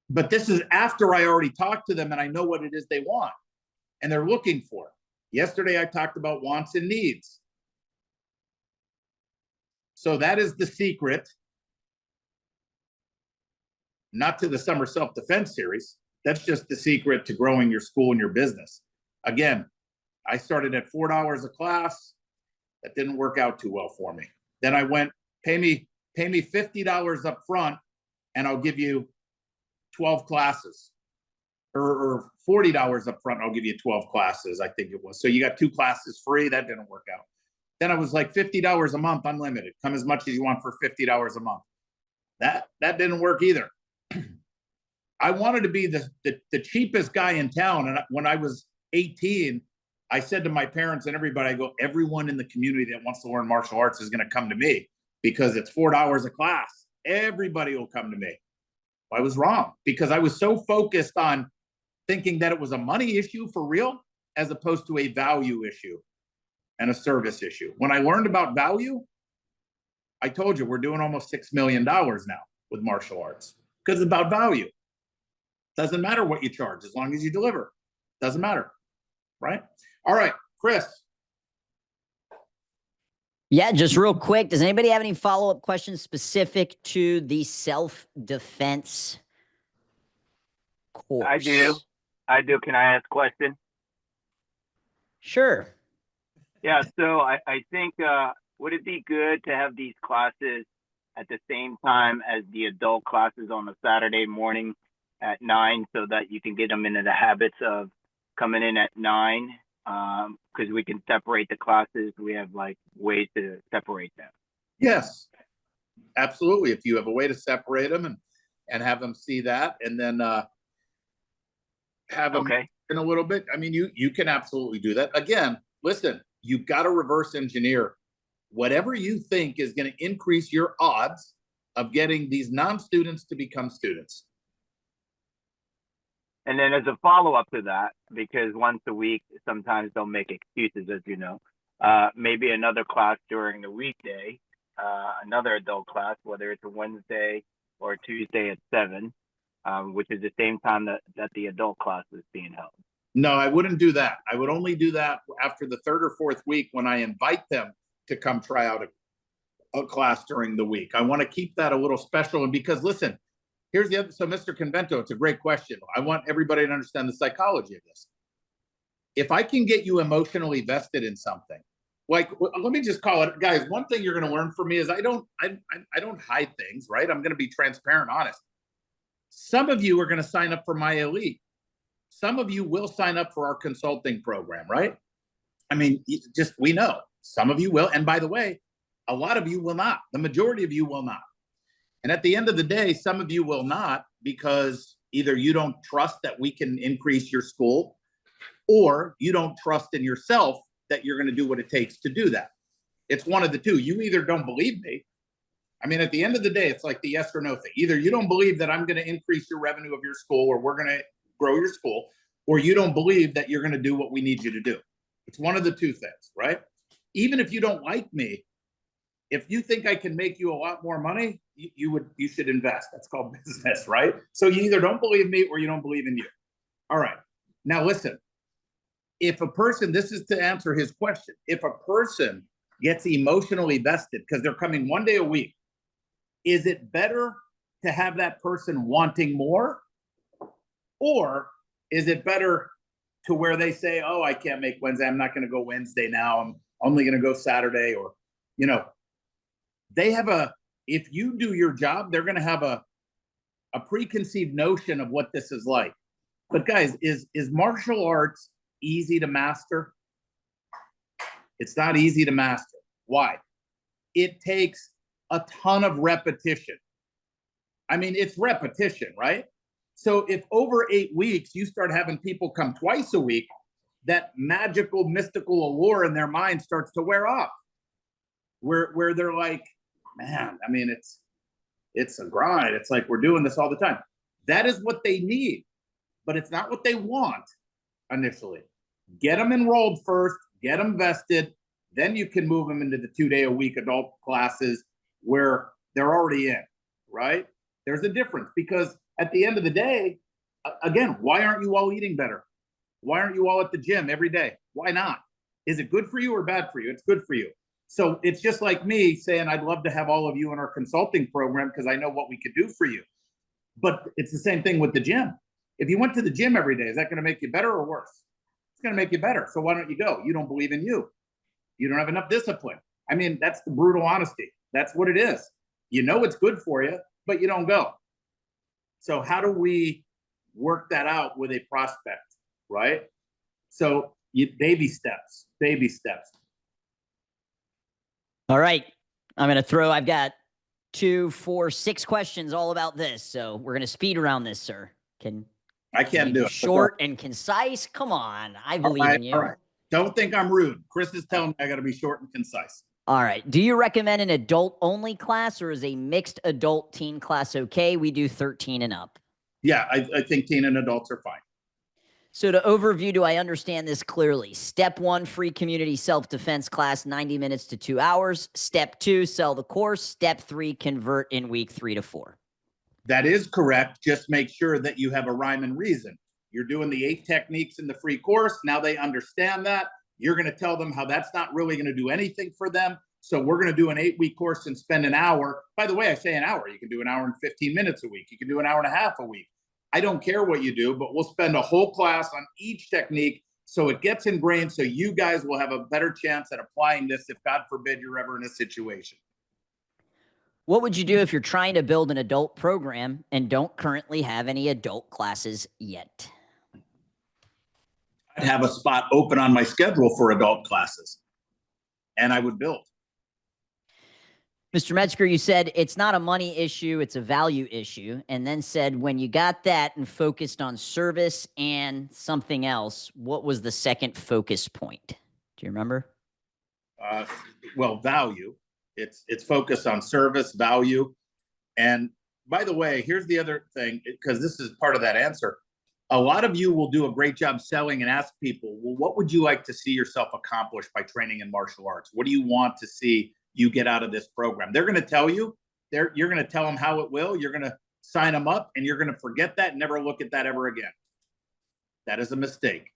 [SPEAKER 2] But this is after I already talked to them and I know what it is they want and they're looking for. Yesterday, I talked about wants and needs. So that is the secret, not to the Summer Self-Defense Series. That's just the secret to growing your school and your business. Again, I started at $4 a class. That didn't work out too well for me. Then I went, pay me $50 up front and I'll give you 12 classes. Or $40 up front, I'll give you 12 classes, I think it was. So you got 2 classes free. That didn't work out. Then I was like $50 a month, unlimited. Come as much as you want for $50 a month. That didn't work either. I wanted to be the cheapest guy in town. And when I was 18, I said to my parents and everybody, I go, everyone in the community that wants to learn martial arts is going to come to me because it's $4 a class. Everybody will come to me. I was wrong because I was so focused on thinking that it was a money issue for real, as opposed to a value issue and a service issue. When I learned about value, I told you we're doing almost $6 million now with martial arts because it's about value. Doesn't matter what you charge as long as you deliver. Doesn't matter, right? All right, Chris.
[SPEAKER 1] Yeah, just real quick. Does anybody have any follow-up questions specific to the self-defense course?
[SPEAKER 3] I do. Can I ask a question?
[SPEAKER 1] Sure.
[SPEAKER 3] Yeah, so I think, would it be good to have these classes at the same time as the adult classes on a Saturday morning at 9 so that you can get them into the habits of coming in at 9? Because we can separate the classes. We have like ways to separate them.
[SPEAKER 2] Yes, absolutely. If you have a way to separate them and have them see that, and then have them in a little bit. I mean, you can absolutely do that. Again, listen, you've got to reverse engineer whatever you think is going to increase your odds of getting these non-students to become students.
[SPEAKER 3] And then as a follow-up to that, because once a week, sometimes they'll make excuses, as you know, maybe another class during the weekday, another adult class, whether it's a Wednesday or a Tuesday at 7, which is the same time that the adult class is being held.
[SPEAKER 2] No, I wouldn't do that. I would only do that after the 3rd or 4th week when I invite them to come try out a class during the week. I want to keep that a little special. And because, listen, here's the other. So, Mr. Convento, it's a great question. I want everybody to understand the psychology of this. If I can get you emotionally vested in something, like, let me just call it, guys, one thing you're going to learn from me is I don't hide things, right? I'm going to be transparent, honest. Some of you are going to sign up for MAIA Elite. Some of you will sign up for our consulting program, right? I mean, we know some of you will. And by the way, a lot of you will not. The majority of you will not. And at the end of the day, some of you will not because either you don't trust that we can increase your school, or you don't trust in yourself that you're going to do what it takes to do that. It's one of the two. You either don't believe me. I mean, at the end of the day, it's like the yes or no thing. Either you don't believe that I'm going to increase your revenue of your school, or we're going to grow your school, or you don't believe that you're going to do what we need you to do. It's one of the two things, right? Even if you don't like me, if you think I can make you a lot more money, you should invest. That's called business, right? So you either don't believe me or you don't believe in you. All right. Now listen, if a person, this is to answer his question, if a person gets emotionally vested because they're coming 1 day a week, is it better to have that person wanting more? Or is it better to where they say, oh, I can't make Wednesday. I'm not going to go Wednesday now. I'm only going to go Saturday. Or, you know, they have if you do your job, they're going to have a preconceived notion of what this is like. But guys, is martial arts easy to master? It's not easy to master. Why? It takes a ton of repetition. I mean, it's repetition, right? So if over 8 weeks, you start having people come twice a week, that magical, mystical allure in their mind starts to wear off. Where they're like, man, I mean, it's a grind. It's like we're doing this all the time. That is what they need, but it's not what they want initially. Get them enrolled first, get them vested, then you can move them into the 2-day-a-week adult classes where they're already in, right? There's a difference because at the end of the day, again, why aren't you all eating better? Why aren't you all at the gym every day? Why not? Is it good for you or bad for you? It's good for you. So it's just like me saying, I'd love to have all of you in our consulting program because I know what we could do for you. But it's the same thing with the gym. If you went to the gym every day, is that going to make you better or worse? It's going to make you better. So why don't you go? You don't believe in you. You don't have enough discipline. I mean, that's the brutal honesty. That's what it is. You know it's good for you, but you don't go. So how do we work that out with a prospect, right? So baby steps, baby steps.
[SPEAKER 1] All right. I've got 2, 4, 6 questions all about this. So we're going to speed around this, sir.
[SPEAKER 2] I can't do it.
[SPEAKER 1] Short and concise. Come on. I believe in you.
[SPEAKER 2] All right. Don't think I'm rude. Chris is telling me I got to be short and concise.
[SPEAKER 1] All right. Do you recommend an adult only class or is a mixed adult teen class okay? We do 13 and up.
[SPEAKER 2] Yeah, I think teen and adults are fine.
[SPEAKER 1] So to overview, do I understand this clearly? Step 1, free community self-defense class, 90 minutes to 2 hours. Step 2, sell the course. Step 3, convert in week 3 to 4.
[SPEAKER 2] That is correct. Just make sure that you have a rhyme and reason. You're doing the 8 techniques in the free course. Now they understand that. You're going to tell them how that's not really going to do anything for them. So we're going to do an 8-week course and spend an hour. By the way, I say an hour. You can do an hour and 15 minutes a week. You can do an hour and a half a week. I don't care what you do, but we'll spend a whole class on each technique so it gets ingrained so you guys will have a better chance at applying this if, God forbid, you're ever in a situation.
[SPEAKER 1] What would you do if you're trying to build an adult program and don't currently have any adult classes yet?
[SPEAKER 2] I'd have a spot open on my schedule for adult classes, and I would build.
[SPEAKER 1] Mr. Metzger, you said it's not a money issue, it's a value issue, and then said when you got that and focused on service and something else, what was the second focus point? Do you remember?
[SPEAKER 2] Well, value. It's focused on service, value. And by the way, here's the other thing, because this is part of that answer. A lot of you will do a great job selling and ask people, well, what would you like to see yourself accomplish by training in martial arts? What do you want to see you get out of this program? They're going to tell you, you're going to tell them how it will. You're going to sign them up and you're going to forget that and never look at that ever again. That is a mistake.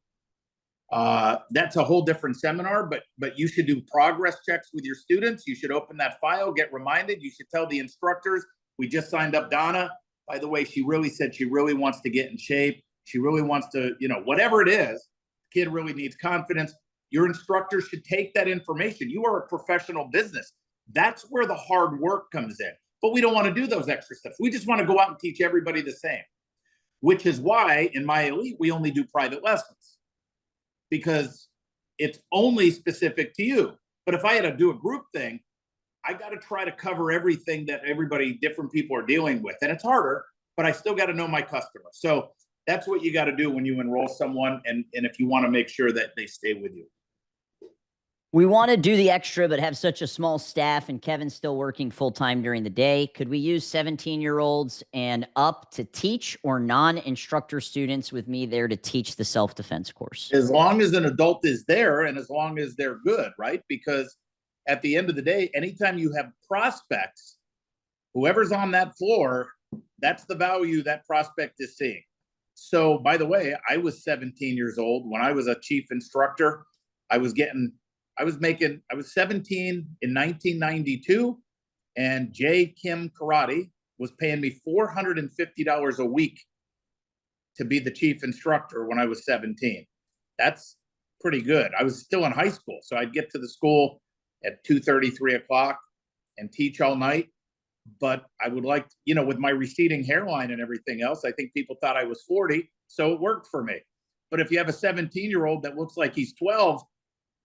[SPEAKER 2] That's a whole different seminar, but you should do progress checks with your students. You should open that file, get reminded. You should tell the instructors, we just signed up Donna. By the way, she really said she really wants to get in shape. She really wants to, whatever it is, the kid really needs confidence. Your instructor should take that information. You are a professional business. That's where the hard work comes in. But we don't want to do those extra steps. We just want to go out and teach everybody the same, which is why in MAIA Elite, we only do private lessons because it's only specific to you. But if I had to do a group thing, I got to try to cover everything that different people are dealing with. And it's harder, but I still got to know my customer. So that's what you got to do when you enroll someone and if you want to make sure that they stay with you.
[SPEAKER 1] We want to do the extra, but have such a small staff, and Kevin's still working full-time during the day. Could we use 17-year-olds and up to teach, or non-instructor students with me there to teach the self-defense course?
[SPEAKER 2] As long as an adult is there and as long as they're good, right? Because at the end of the day, anytime you have prospects, whoever's on that floor, that's the value that prospect is seeing. So, by the way, I was 17 years old. When I was a chief instructor, I was getting I was 17 in 1992, and J. Kim Karate was paying me $450 a week to be the chief instructor when I was 17. That's pretty good. I was still in high school, so I'd get to the school at 2:30, 3 o'clock and teach all night. But I would like, with my receding hairline and everything else, I think people thought I was 40, so it worked for me. But if you have a 17-year-old that looks like he's 12,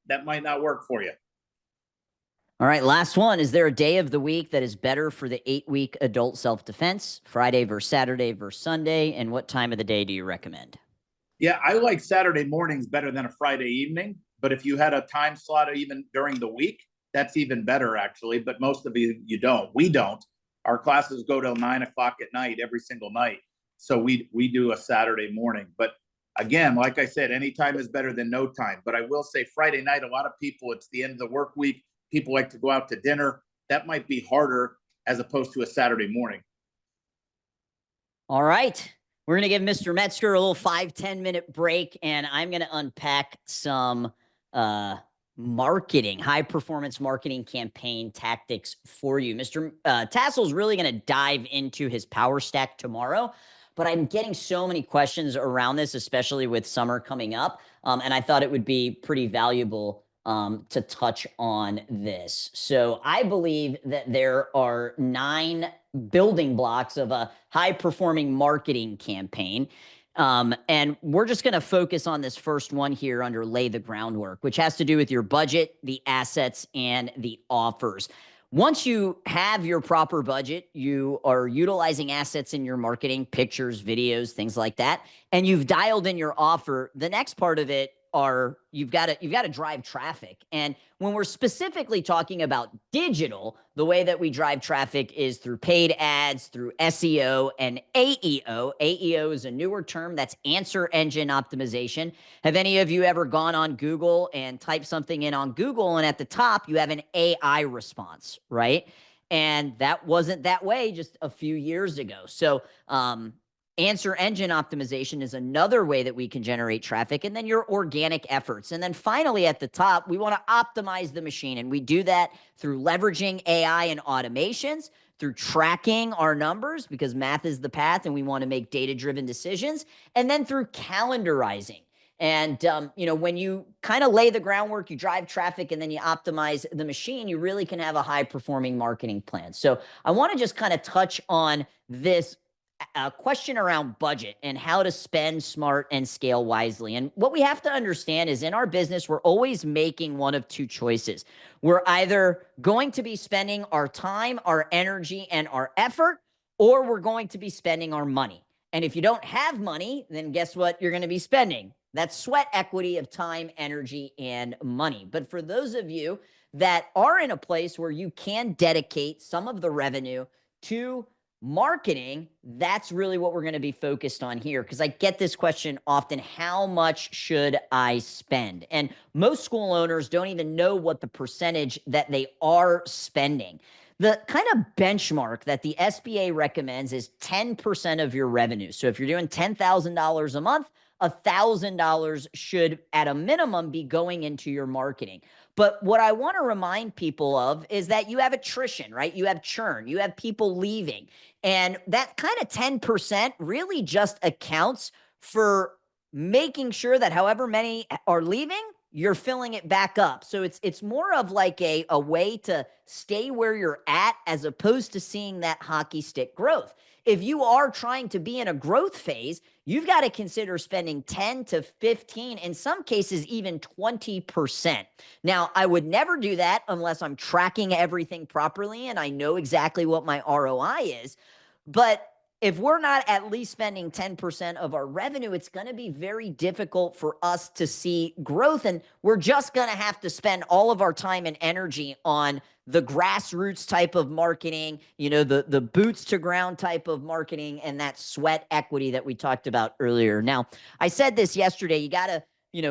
[SPEAKER 2] that might not work for you.
[SPEAKER 1] All right, last one. Is there a day of the week that is better for the 8-week adult self-defense? Friday versus Saturday versus Sunday? And what time of the day do you recommend?
[SPEAKER 2] Yeah, I like Saturday mornings better than a Friday evening. But if you had a time slot even during the week, that's even better, actually. But most of you don't. We don't. Our classes go till 9 o'clock at night every single night. So we do a Saturday morning. But again, like I said, any time is better than no time. But I will say Friday night, a lot of people, it's the end of the work week. People like to go out to dinner. That might be harder as opposed to a Saturday morning.
[SPEAKER 1] All right. We're going to give Mr. Metzger a little 5-10 minute break, and I'm going to unpack some marketing, high performance marketing campaign tactics for you. Mr. Tassel's really going to dive into his power stack tomorrow, but I'm getting so many questions around this, especially with summer coming up. And I thought it would be pretty valuable to touch on this. So I believe that there are 9 building blocks of a high-performing marketing campaign. And we're just going to focus on this first one here under lay the groundwork, which has to do with your budget, the assets, and the offers. Once you have your proper budget, you are utilizing assets in your marketing, pictures, videos, things like that, and you've dialed in your offer, the next part of it are you've got to drive traffic. And when we're specifically talking about digital, the way that we drive traffic is through paid ads, through SEO and AEO. AEO is a newer term. That's answer engine optimization. Have any of you ever gone on Google and typed something in on Google, and at the top you have an AI response, right? And that wasn't that way just a few years ago. So answer engine optimization is another way that we can generate traffic, and then your organic efforts. And then finally, at the top, we want to optimize the machine. And we do that through leveraging AI and automations, through tracking our numbers, because math is the path and we want to make data-driven decisions, and then through calendarizing. And, when you kind of lay the groundwork, you drive traffic, and then you optimize the machine, you really can have a high-performing marketing plan. So I want to just kind of touch on this question around budget and how to spend smart and scale wisely. And what we have to understand is in our business, we're always making one of two choices. We're either going to be spending our time, our energy, and our effort, or we're going to be spending our money. And if you don't have money, then guess what you're going to be spending? That's sweat equity of time, energy, and money. But for those of you that are in a place where you can dedicate some of the revenue to marketing, that's really what we're going to be focused on here, because I get this question often: how much should I spend? And most school owners don't even know what the percentage that they are spending. The kind of benchmark that the SBA recommends is 10% of your revenue. So if you're doing $10,000 a month, $1,000 should at a minimum be going into your marketing. But what I want to remind people of is that you have attrition, right? You have churn, you have people leaving. And that kind of 10% really just accounts for making sure that however many are leaving, you're filling it back up. So it's more of like a way to stay where you're at, as opposed to seeing that hockey stick growth. If you are trying to be in a growth phase, you've got to consider spending 10 to 15, in some cases even 20%. Now, I would never do that unless I'm tracking everything properly and I know exactly what my ROI is. But if we're not at least spending 10% of our revenue, it's going to be very difficult for us to see growth. And we're just going to have to spend all of our time and energy on the grassroots type of marketing, the boots to ground type of marketing, and that sweat equity that we talked about earlier. Now, I said this yesterday, you got to,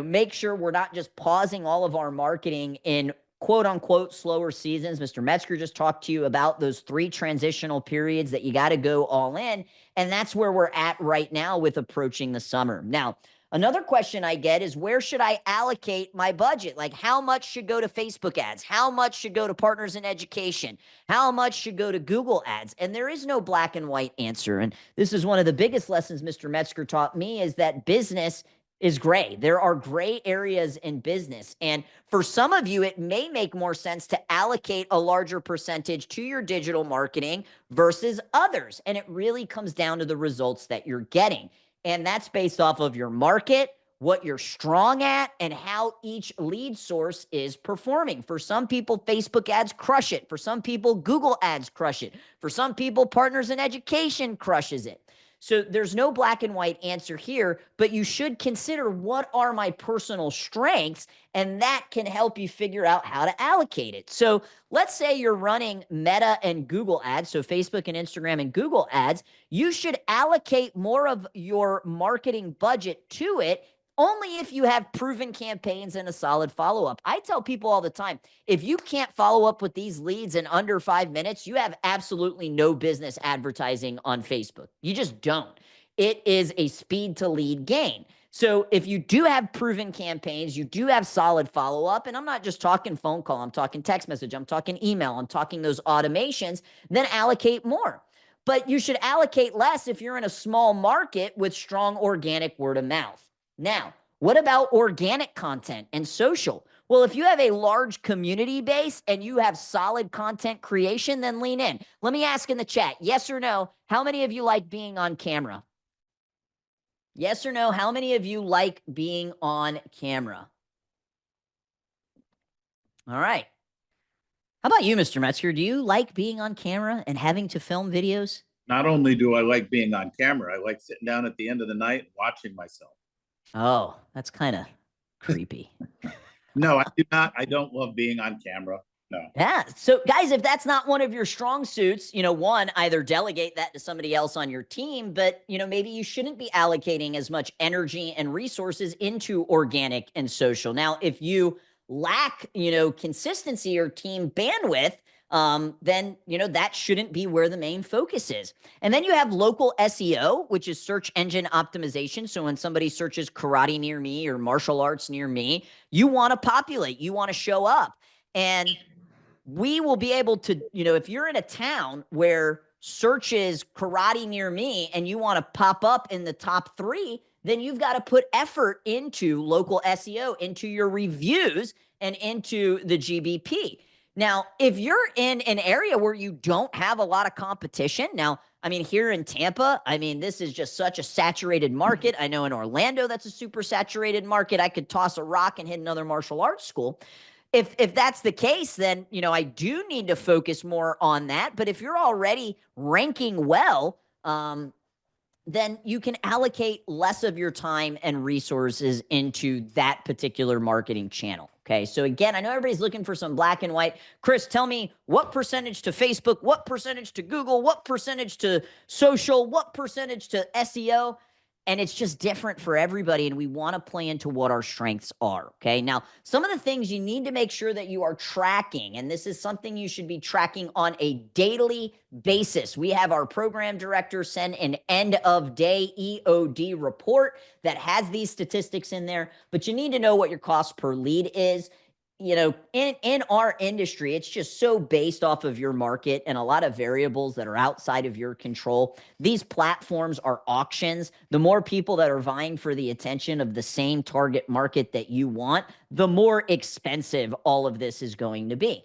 [SPEAKER 1] make sure we're not just pausing all of our marketing in quote unquote slower seasons. Mr. Metzger just talked to you about those 3 transitional periods that you got to go all in. And that's where we're at right now with approaching the summer. Now, Another question I get is, where should I allocate my budget? Like, how much should go to Facebook ads? How much should go to partners in education? How much should go to Google ads? And there is no black and white answer. And this is one of the biggest lessons Mr. Metzger taught me, is that business is gray. There are gray areas in business. And for some of you, it may make more sense to allocate a larger percentage to your digital marketing versus others. And it really comes down to the results that you're getting. And that's based off of your market, what you're strong at, and how each lead source is performing. For some people, Facebook ads crush it. For some people, Google ads crush it. For some people, partners in education crushes it. So there's no black and white answer here, but you should consider, what are my personal strengths? And that can help you figure out how to allocate it. So let's say you're running Meta and Google ads, so Facebook and Instagram and Google ads. You should allocate more of your marketing budget to it, only if you have proven campaigns and a solid follow-up. I tell people all the time, if you can't follow up with these leads in under 5 minutes, you have absolutely no business advertising on Facebook. You just don't. It is a speed to lead gain. So if you do have proven campaigns, you do have solid follow-up, and I'm not just talking phone call, I'm talking text message, I'm talking email, I'm talking those automations, then allocate more. But you should allocate less if you're in a small market with strong organic word of mouth. Now, what about organic content and social? Well, if you have a large community base and you have solid content creation, then lean in. Let me ask in the chat, yes or no, how many of you like being on camera? Yes or no, how many of you like being on camera? All right. How about you, Mr. Metzger? Do you like being on camera and having to film videos?
[SPEAKER 2] Not only do I like being on camera, I like sitting down at the end of the night and watching myself.
[SPEAKER 1] Oh, that's kind of creepy.
[SPEAKER 2] No, I do not. I don't love being on camera. No.
[SPEAKER 1] Yeah. So guys, if that's not one of your strong suits, one, either delegate that to somebody else on your team, but maybe you shouldn't be allocating as much energy and resources into organic and social. Now, if you lack, consistency or team bandwidth, then, that shouldn't be where the main focus is. And then you have local SEO, which is search engine optimization. So when somebody searches karate near me or martial arts near me, you want to populate, you want to show up. And we will be able to, if you're in a town where searches karate near me and you want to pop up in the top 3, then you've got to put effort into local SEO, into your reviews, and into the GBP. Now, if you're in an area where you don't have a lot of competition, now, here in Tampa, this is just such a saturated market. I know in Orlando, that's a super saturated market. I could toss a rock and hit another martial arts school. If that's the case, then, I do need to focus more on that. But if you're already ranking well, then you can allocate less of your time and resources into that particular marketing channel. Okay. So again, I know everybody's looking for some black and white. Chris, tell me what percentage to Facebook, what percentage to Google, what percentage to social, what percentage to SEO. And it's just different for everybody. And we want to play into what our strengths are. Okay. Now, some of the things you need to make sure that you are tracking, and this is something you should be tracking on a daily basis. We have our program director send an end of day EOD report that has these statistics in there, but you need to know what your cost per lead is. In our industry, it's just so based off of your market and a lot of variables that are outside of your control. These platforms are auctions. The more people that are vying for the attention of the same target market that you want, the more expensive all of this is going to be.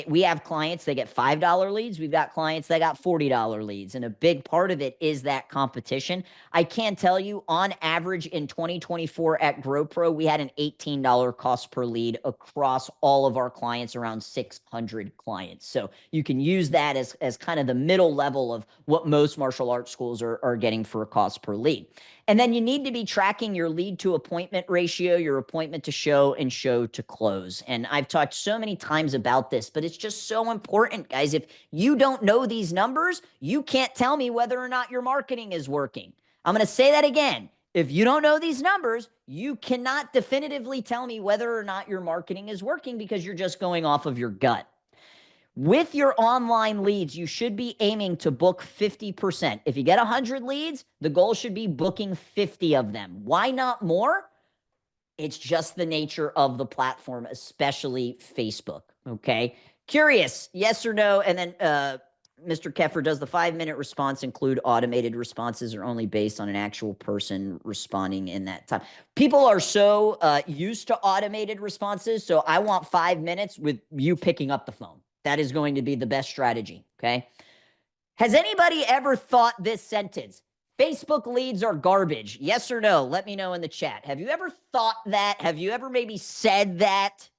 [SPEAKER 1] We have clients that get $5 leads. We've got clients that got $40 leads. And a big part of it is that competition. I can tell you, on average in 2024 at GrowPro, we had an $18 cost per lead across all of our clients, around 600 clients. So you can use that as kind of the middle level of what most martial arts schools are getting for a cost per lead. And then you need to be tracking your lead to appointment ratio, your appointment to show, and show to close. And I've talked so many times about this, but it's just so important, guys. If you don't know these numbers, you can't tell me whether or not your marketing is working. I'm going to say that again. If you don't know these numbers, you cannot definitively tell me whether or not your marketing is working, because you're just going off of your gut. With your online leads, you should be aiming to book 50%. If you get 100 leads, the goal should be booking 50 of them. Why not more? It's just the nature of the platform, especially Facebook, okay? Curious, yes or no? And then Mr. Keffer, does the 5-minute response include automated responses or only based on an actual person responding in that time? People are so used to automated responses, so I want 5 minutes with you picking up the phone. That is going to be the best strategy, okay? Has anybody ever thought this sentence? Facebook leads are garbage. Yes or no? Let me know in the chat. Have you ever thought that? Have you ever maybe said that?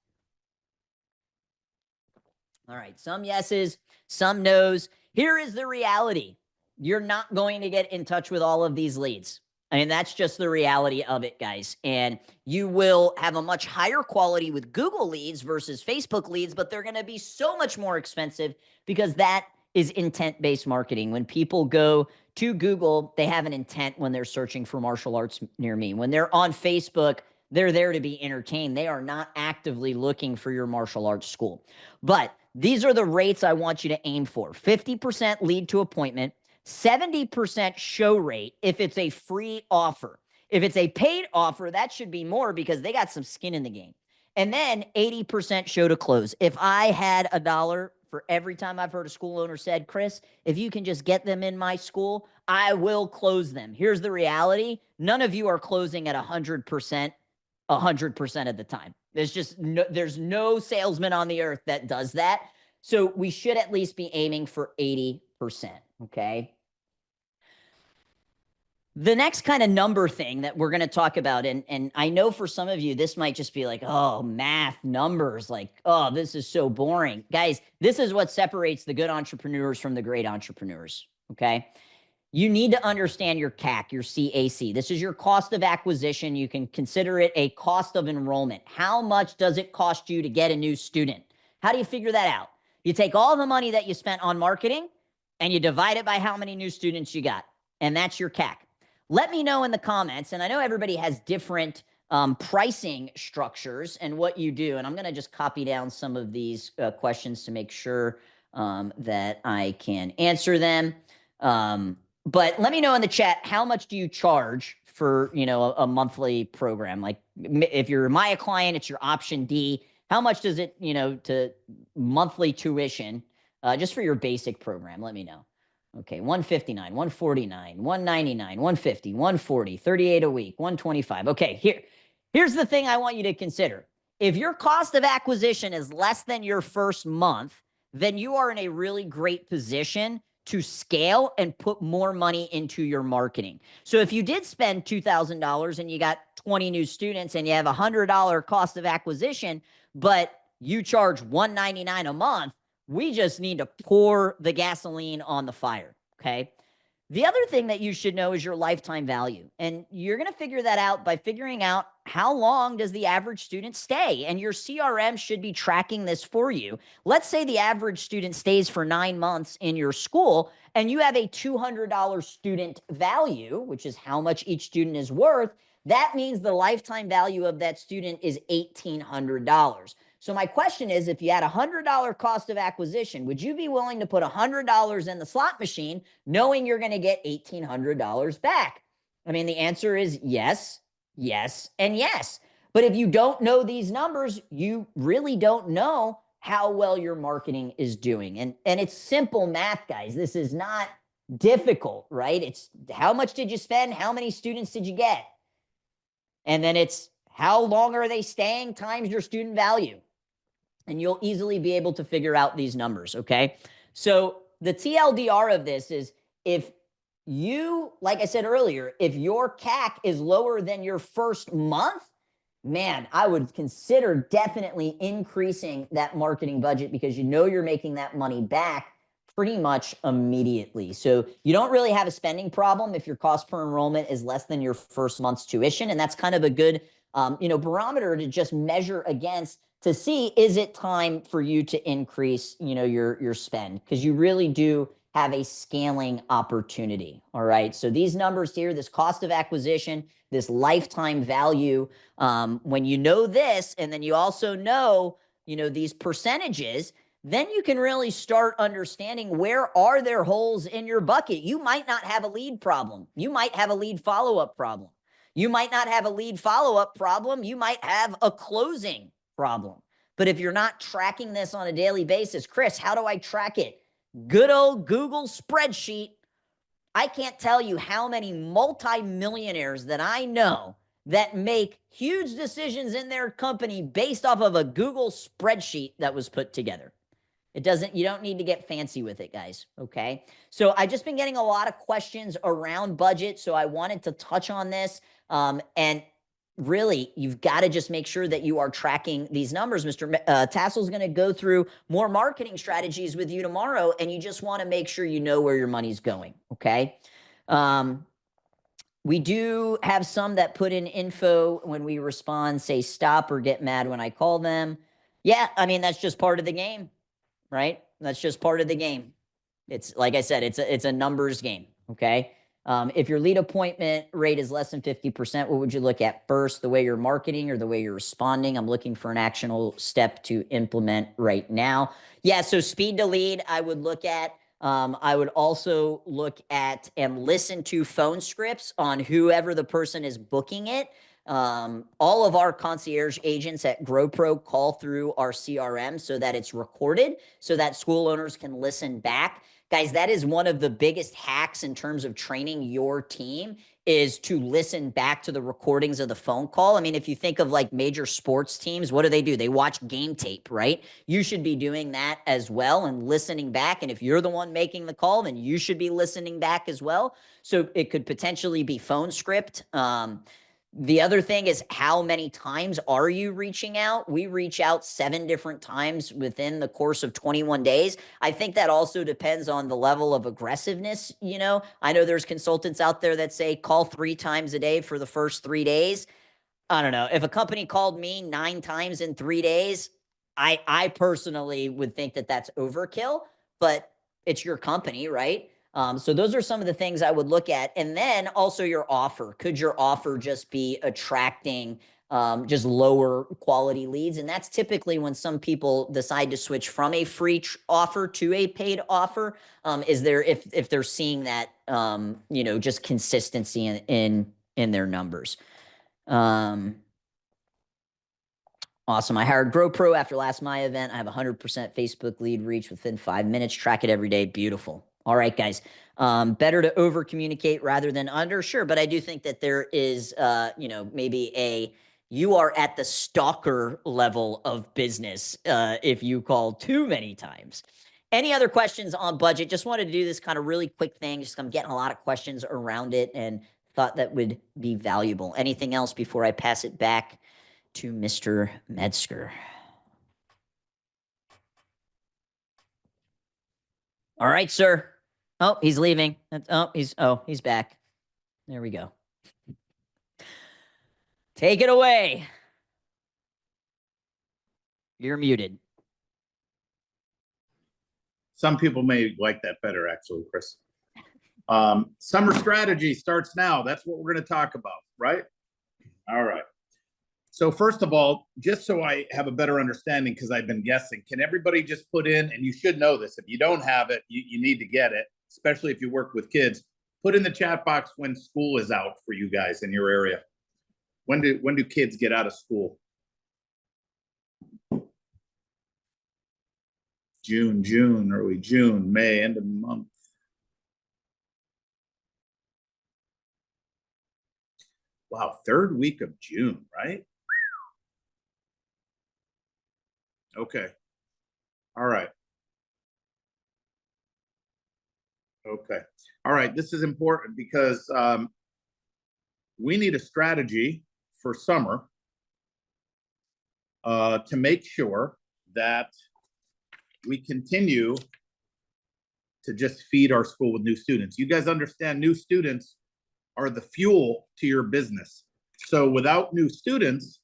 [SPEAKER 1] All right, some yeses, some nos. Here is the reality. You're not going to get in touch with all of these leads. I mean, that's just the reality of it, guys. And you will have a much higher quality with Google leads versus Facebook leads, but they're going to be so much more expensive because that is intent-based marketing. When people go to Google, they have an intent when they're searching for martial arts near me. When they're on Facebook, they're there to be entertained. They are not actively looking for your martial arts school. But these are the rates I want you to aim for. 50% lead to appointment, 70% show rate if it's a free offer. If it's a paid offer, that should be more because they got some skin in the game. And then 80% show to close. If I had $1 for every time I've heard a school owner said, Chris, if you can just get them in my school, I will close them. Here's the reality. None of you are closing at 100% of the time. There's no salesman on the earth that does that. So we should at least be aiming for 80%, okay? The next kind of number thing that we're going to talk about, and I know for some of you, this might just be like, oh, math, numbers, like, oh, this is so boring. Guys, this is what separates the good entrepreneurs from the great entrepreneurs, okay? You need to understand your CAC, your CAC. This is your cost of acquisition. You can consider it a cost of enrollment. How much does it cost you to get a new student? How do you figure that out? You take all the money that you spent on marketing and you divide it by how many new students you got. And that's your CAC. Let me know in the comments. And I know everybody has different pricing structures and what you do. And I'm going to just copy down some of these questions to make sure that I can answer them. But let me know in the chat, how much do you charge for, a monthly program? Like if you're a MAIA client, it's your option D. How much does it, to monthly tuition, just for your basic program? Let me know. Okay, 159, 149, 199, 150, 140, 38 a week, 125. Okay, here's the thing I want you to consider. If your cost of acquisition is less than your first month, then you are in a really great position to scale and put more money into your marketing. So if you did spend $2,000 and you got 20 new students and you have a $100 cost of acquisition, but you charge $199 a month, we just need to pour the gasoline on the fire, okay? The other thing that you should know is your lifetime value. And you're going to figure that out by figuring out how long does the average student stay. And your CRM should be tracking this for you. Let's say the average student stays for 9 months in your school and you have a $200 student value, which is how much each student is worth. That means the lifetime value of that student is $1,800. So my question is, if you had a $100 cost of acquisition, would you be willing to put $100 in the slot machine knowing you're going to get $1,800 back? I mean, the answer is yes, yes, and yes. But if you don't know these numbers, you really don't know how well your marketing is doing. And it's simple math, guys. This is not difficult, right? It's how much did you spend? How many students did you get? And then it's how long are they staying times your student value. And you'll easily be able to figure out these numbers, okay? So the TLDR of this is if you, like I said earlier, if your CAC is lower than your first month, man, I would consider definitely increasing that marketing budget because you're making that money back pretty much immediately. So you don't really have a spending problem if your cost per enrollment is less than your first month's tuition. And that's kind of a good, barometer to just measure against to see, is it time for you to increase, your spend? Because you really do have a scaling opportunity. All right. So these numbers here, this cost of acquisition, this lifetime value, when you know this, and then you also know, these percentages, then you can really start understanding where are there holes in your bucket. You might not have a lead problem. You might have a lead follow-up problem. You might not have a lead follow-up problem. You might have a closing problem. But if you're not tracking this on a daily basis, Chris, how do I track it? Good old Google spreadsheet. I can't tell you how many multimillionaires that I know that make huge decisions in their company based off of a Google spreadsheet that was put together. You don't need to get fancy with it, guys. Okay. So I've just been getting a lot of questions around budget. So I wanted to touch on this. And really, you've got to just make sure that you are tracking these numbers. Mr. Tassel's going to go through more marketing strategies with you tomorrow, and you just want to make sure you know where your money's going. Okay. We do have some that put in info when we respond, say stop or get mad when I call them. Yeah, I mean, that's just part of the game, right? That's just part of the game. It's like I said, it's a numbers game, okay? If your lead appointment rate is less than 50%, what would you look at first? The way you're marketing or the way you're responding? I'm looking for an actionable step to implement right now. Yeah, so speed to lead, I would look at. I would also look at and listen to phone scripts on whoever the person is booking it. All of our concierge agents at GrowPro call through our CRM so that it's recorded so that school owners can listen back. Guys, that is one of the biggest hacks in terms of training your team is to listen back to the recordings of the phone call. I mean, if you think of like major sports teams, what do? They watch game tape, right? You should be doing that as well and listening back. And if you're the one making the call, then you should be listening back as well. So it could potentially be phone script. The other thing is how many times are you reaching out? We reach out 7 different times within the course of 21 days. I think that also depends on the level of aggressiveness. You know, I know there's consultants out there that say call 3 times a day for the first 3 days. I don't know. If a company called me 9 times in 3 days, I personally would think that that's overkill, but it's your company, right? So those are some of the things I would look at. And then also your offer. Could your offer just be attracting just lower quality leads? And that's typically when some people decide to switch from a free offer to a paid offer. Is there if they're seeing that you know, just consistency in their numbers. Awesome. I hired GrowPro after last MAIA event. I have 100% Facebook lead reach within 5 minutes. Track it every day. Beautiful. All right, guys. Better to over communicate rather than under. Sure. But I do think that there is, you know, maybe you are at the stalker level of business if you call too many times. Any other questions on budget? Just wanted to do this kind of really quick thing. Just I'm getting a lot of questions around it and thought that would be valuable. Anything else before I pass it back to Mr. Metzger? All right, sir. Oh, he's leaving. He's back. There we go. Take it away. You're muted.
[SPEAKER 2] Some people may like that better, actually, Chris. Summer strategy starts now. That's what we're going to talk about, right? All right. So first of all, just so I have a better understanding, because I've been guessing, can everybody just put in, and you should know this, if you don't have it, you need to get it, especially if you work with kids, put in the chat box when school is out for you guys in your area. When do kids get out of school? June, early June, May, end of the month. Wow, 3rd week of June, right? Okay. All right. Okay. All right. This is important because we need a strategy for summer to make sure that we continue to just feed our school with new students. You guys understand new students are the fuel to your business. So without new students,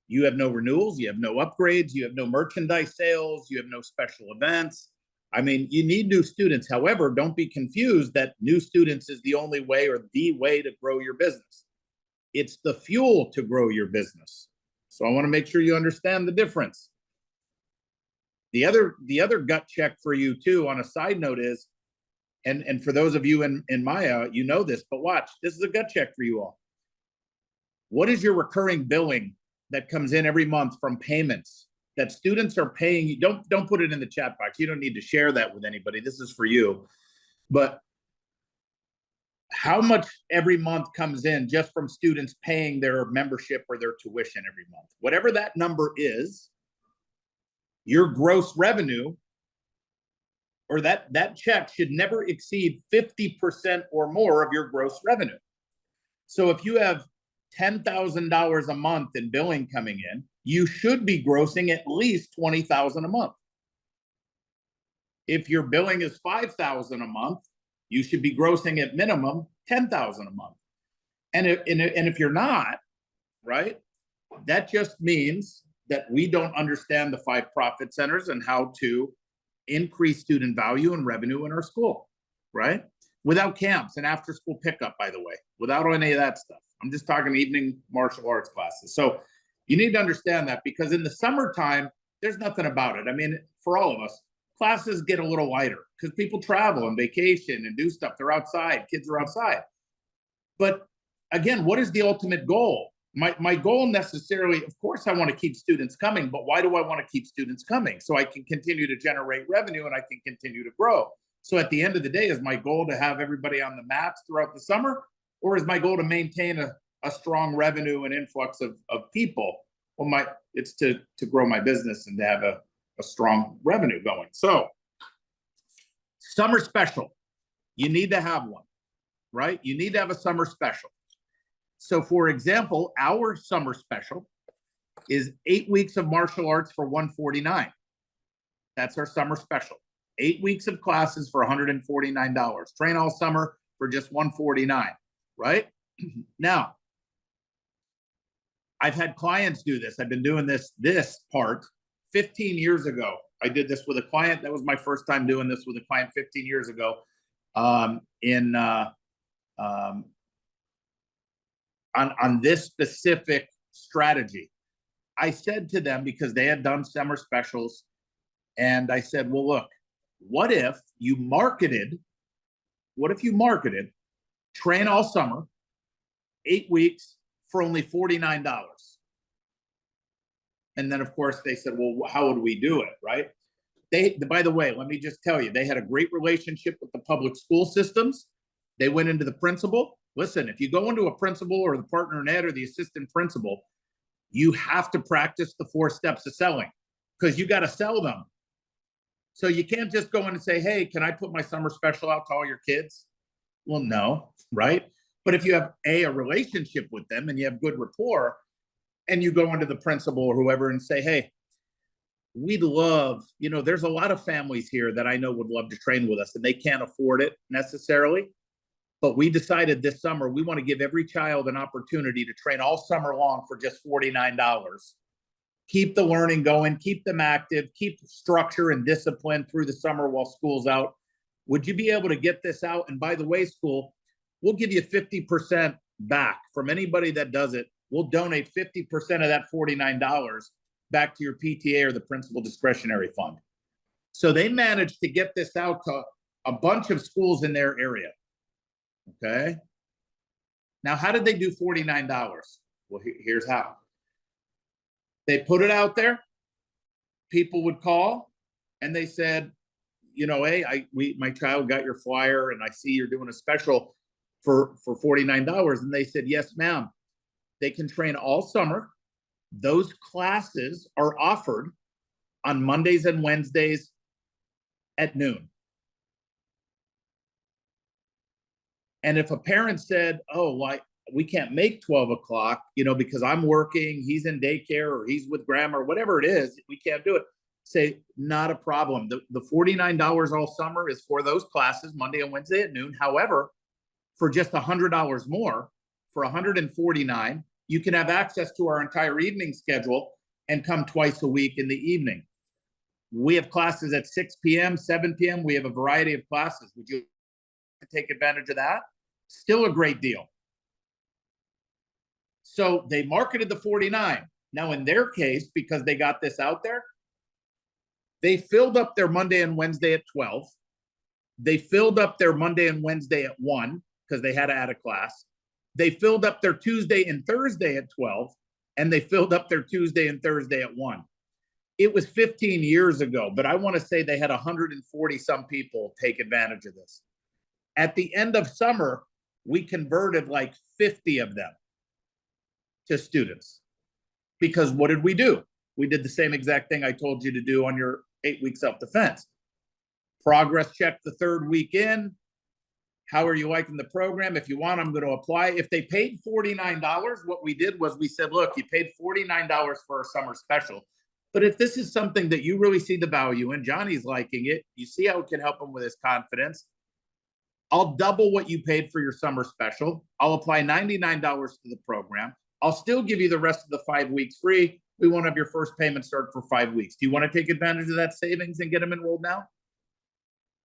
[SPEAKER 2] you have no renewals, you have no upgrades, you have no merchandise sales, you have no special events. I mean, you need new students. However, don't be confused that new students is the only way or the way to grow your business. It's the fuel to grow your business. So I want to make sure you understand the difference. The other gut check for you too, on a side note, is, and for those of you in MAIA, you know this, but watch, this is a gut check for you all. What is your recurring billing that comes in every month from payments that students are paying you? Don't put it in the chat box. You don't need to share that with anybody. This is for you. But how much every month comes in just from students paying their membership or their tuition every month? Whatever that number is, your gross revenue, or that check should never exceed 50% or more of your gross revenue. So if you have $10,000 a month in billing coming in, you should be grossing at least $20,000 a month. If your billing is $5,000 a month, you should be grossing at minimum $10,000 a month. And if you're not, right, that just means that we don't understand the 5 profit centers and how to increase student value and revenue in our school, right? Without camps and after school pickup, by the way, without any of that stuff. I'm just talking evening martial arts classes. So you need to understand that, because in the summertime, there's nothing about it. I mean, for all of us, classes get a little lighter because people travel and vacation and do stuff. They're outside, kids are outside. But again, what is the ultimate goal? My goal necessarily, of course, I want to keep students coming, but why do I want to keep students coming? So I can continue to generate revenue and I can continue to grow. So at the end of the day, is my goal to have everybody on the mats throughout the summer, or is my goal to maintain a strong revenue and influx of people? Well, it's to grow my business and to have a strong revenue going. So summer special, you need to have one, right? You need to have a summer special. So for example, our summer special is 8 weeks of martial arts for $149. That's our summer special. 8 weeks of classes for $149. Train all summer for just $149, right? Now, I've had clients do this. I've been doing this part 15 years ago. I did this with a client. That was my first time doing this with a client 15 years ago on this specific strategy. I said to them, because they had done summer specials, and I said, well, look, what if you marketed train all summer, 8 weeks for only $49? And then, of course, they said, well, how would we do it, right? By the way, let me just tell you, they had a great relationship with the public school systems. They went into the principal. Listen, if you go into a principal or the partner in ed or the assistant principal, you have to practice the 4 steps of selling, because you got to sell them. So you can't just go in and say, hey, can I put my summer special out to all your kids? Well, no, right? But if you have a relationship with them and you have good rapport, and you go into the principal or whoever and say, hey, we'd love, there's a lot of families here that I know would love to train with us, and they can't afford it necessarily. But we decided this summer, we want to give every child an opportunity to train all summer long for just $49. Keep the learning going, keep them active, keep structure and discipline through the summer while school's out. Would you be able to get this out? And by the way, school, we'll give you 50% back from anybody that does it. We'll donate 50% of that $49 back to your PTA or the principal discretionary fund. So they managed to get this out to a bunch of schools in their area. Okay. Now, how did they do $49? Well, here's how. They put it out there. People would call and they said, hey, my child got your flyer and I see you're doing a special for $49. And they said, yes, ma'am. They can train all summer. Those classes are offered on Mondays and Wednesdays at noon. And if a parent said, oh, we can't make 12 o'clock, because I'm working, he's in daycare or he's with grandma or whatever it is, we can't do it. Say, not a problem. The $49 all summer is for those classes, Monday and Wednesday at noon. However, for just $100 more, for $149, you can have access to our entire evening schedule and come twice a week in the evening. We have classes at 6 p.m., 7 p.m. We have a variety of classes. Would you take advantage of that? Still a great deal. So they marketed the $49. Now, in their case, because they got this out there, They filled up their Monday and Wednesday at 12. They filled up their Monday and Wednesday at 1 because they had to add a class. They filled up their Tuesday and Thursday at 12, and they filled up their Tuesday and Thursday at 1. It was 15 years ago, but I want to say they had 140 some people take advantage of this. At the end of summer, we converted like 50 of them to students. Because what did we do? We did the same exact thing I told you to do on your 8-week self-defense. Progress check the 3rd week in. How are you liking the program? If you want, I'm going to apply. If they paid $49, what we did was we said, look, you paid $49 for our summer special. But if this is something that you really see the value in, Johnny's liking it, you see how it can help him with his confidence, I'll double what you paid for your summer special. I'll apply $99 to the program. I'll still give you the rest of the 5 weeks free. We won't have your first payment start for 5 weeks. Do you want to take advantage of that savings and get them enrolled now?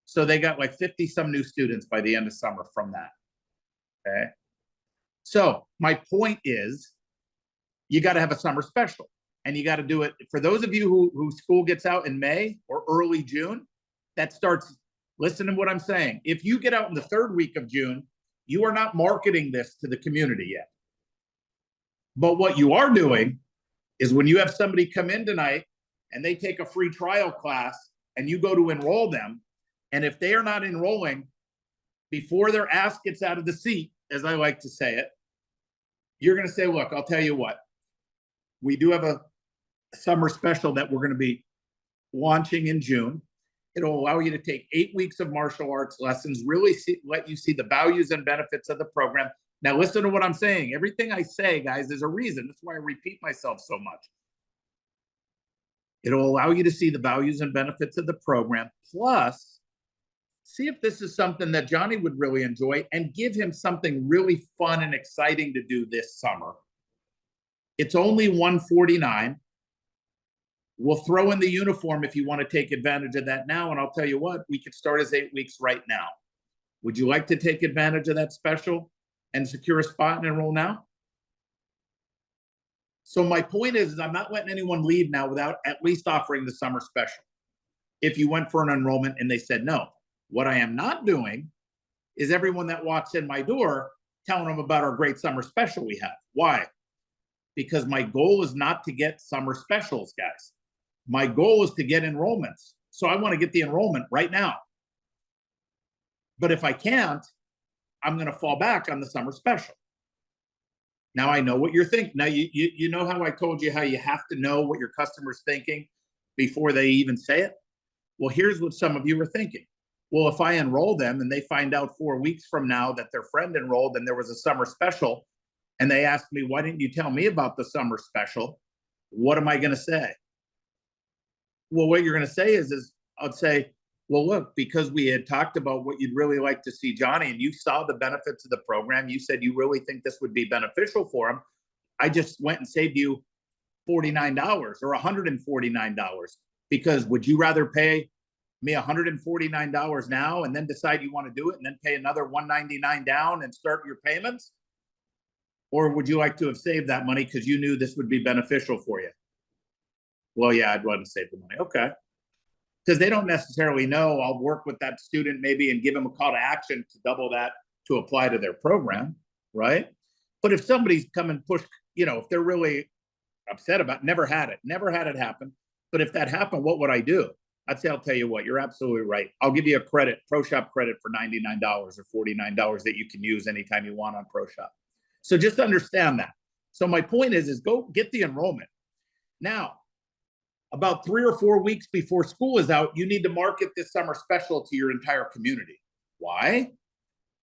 [SPEAKER 2] So they got like 50 some new students by the end of summer from that. Okay. So my point is, you got to have a summer special, and you got to do it. For those of you who school gets out in May or early June, that starts, listen to what I'm saying. If you get out in the 3rd week of June, you are not marketing this to the community yet. But what you are doing is when you have somebody come in tonight and they take a free trial class and you go to enroll them, and if they are not enrolling before their ass gets out of the seat, as I like to say it, you're going to say, look, I'll tell you what, we do have a summer special that we're going to be launching in June. It'll allow you to take 8 weeks of martial arts lessons, really let you see the values and benefits of the program. Now, listen to what I'm saying. Everything I say, guys, there's a reason. That's why I repeat myself so much. It'll allow you to see the values and benefits of the program, plus see if this is something that Johnny would really enjoy and give him something really fun and exciting to do this summer. It's only $149. We'll throw in the uniform if you want to take advantage of that now. And I'll tell you what, we could start as 8 weeks right now. Would you like to take advantage of that special and secure a spot and enroll now? So my point is I'm not letting anyone leave now without at least offering the summer special. If you went for an enrollment and they said no. What I am not doing is everyone that walks in my door telling them about our great summer special we have. Why? Because my goal is not to get summer specials, guys. My goal is to get enrollments. So I want to get the enrollment right now. But if I can't, I'm going to fall back on the summer special. Now I know what you're thinking. Now you know how I told you how you have to know what your customer's thinking before they even say it? Well, here's what some of you are thinking. Well, if I enroll them and they find out 4 weeks from now that their friend enrolled and there was a summer special, and they ask me, why didn't you tell me about the summer special? What am I going to say? Well, what you're going to say is I'd say, well, look, because we had talked about what you'd really like to see Johnny, and you saw the benefits of the program, you said you really think this would be beneficial for him. I just went and saved you $49 or $149, because would you rather pay me $149 now and then decide you want to do it and then pay another $199 down and start your payments? Or would you like to have saved that money because you knew this would be beneficial for you? Well, yeah, I'd want to save the money. Okay. Because they don't necessarily know. I'll work with that student maybe and give them a call to action to double that to apply to their program, right? But if somebody's come and push, if they're really upset about, never had it happen. But if that happened, what would I do? I'd say, I'll tell you what, you're absolutely right. I'll give you a credit, Pro Shop credit for $99 or $49 that you can use anytime you want on Pro Shop. So just understand that. So my point is go get the enrollment. Now, about 3 or 4 weeks before school is out, you need to market this summer special to your entire community. Why?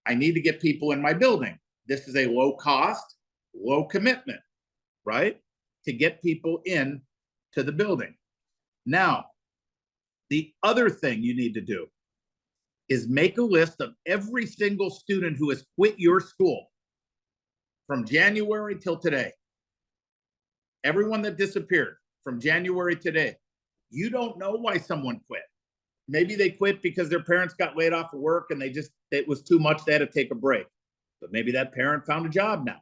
[SPEAKER 2] I need to get people in my building. This is a low cost, low commitment, right? To get people in to the building. Now, the other thing you need to do is make a list of every single student who has quit your school from January till today. Everyone that disappeared from January today. You don't know why someone quit. Maybe they quit because their parents got laid off of work and it was too much, they had to take a break. But maybe that parent found a job now.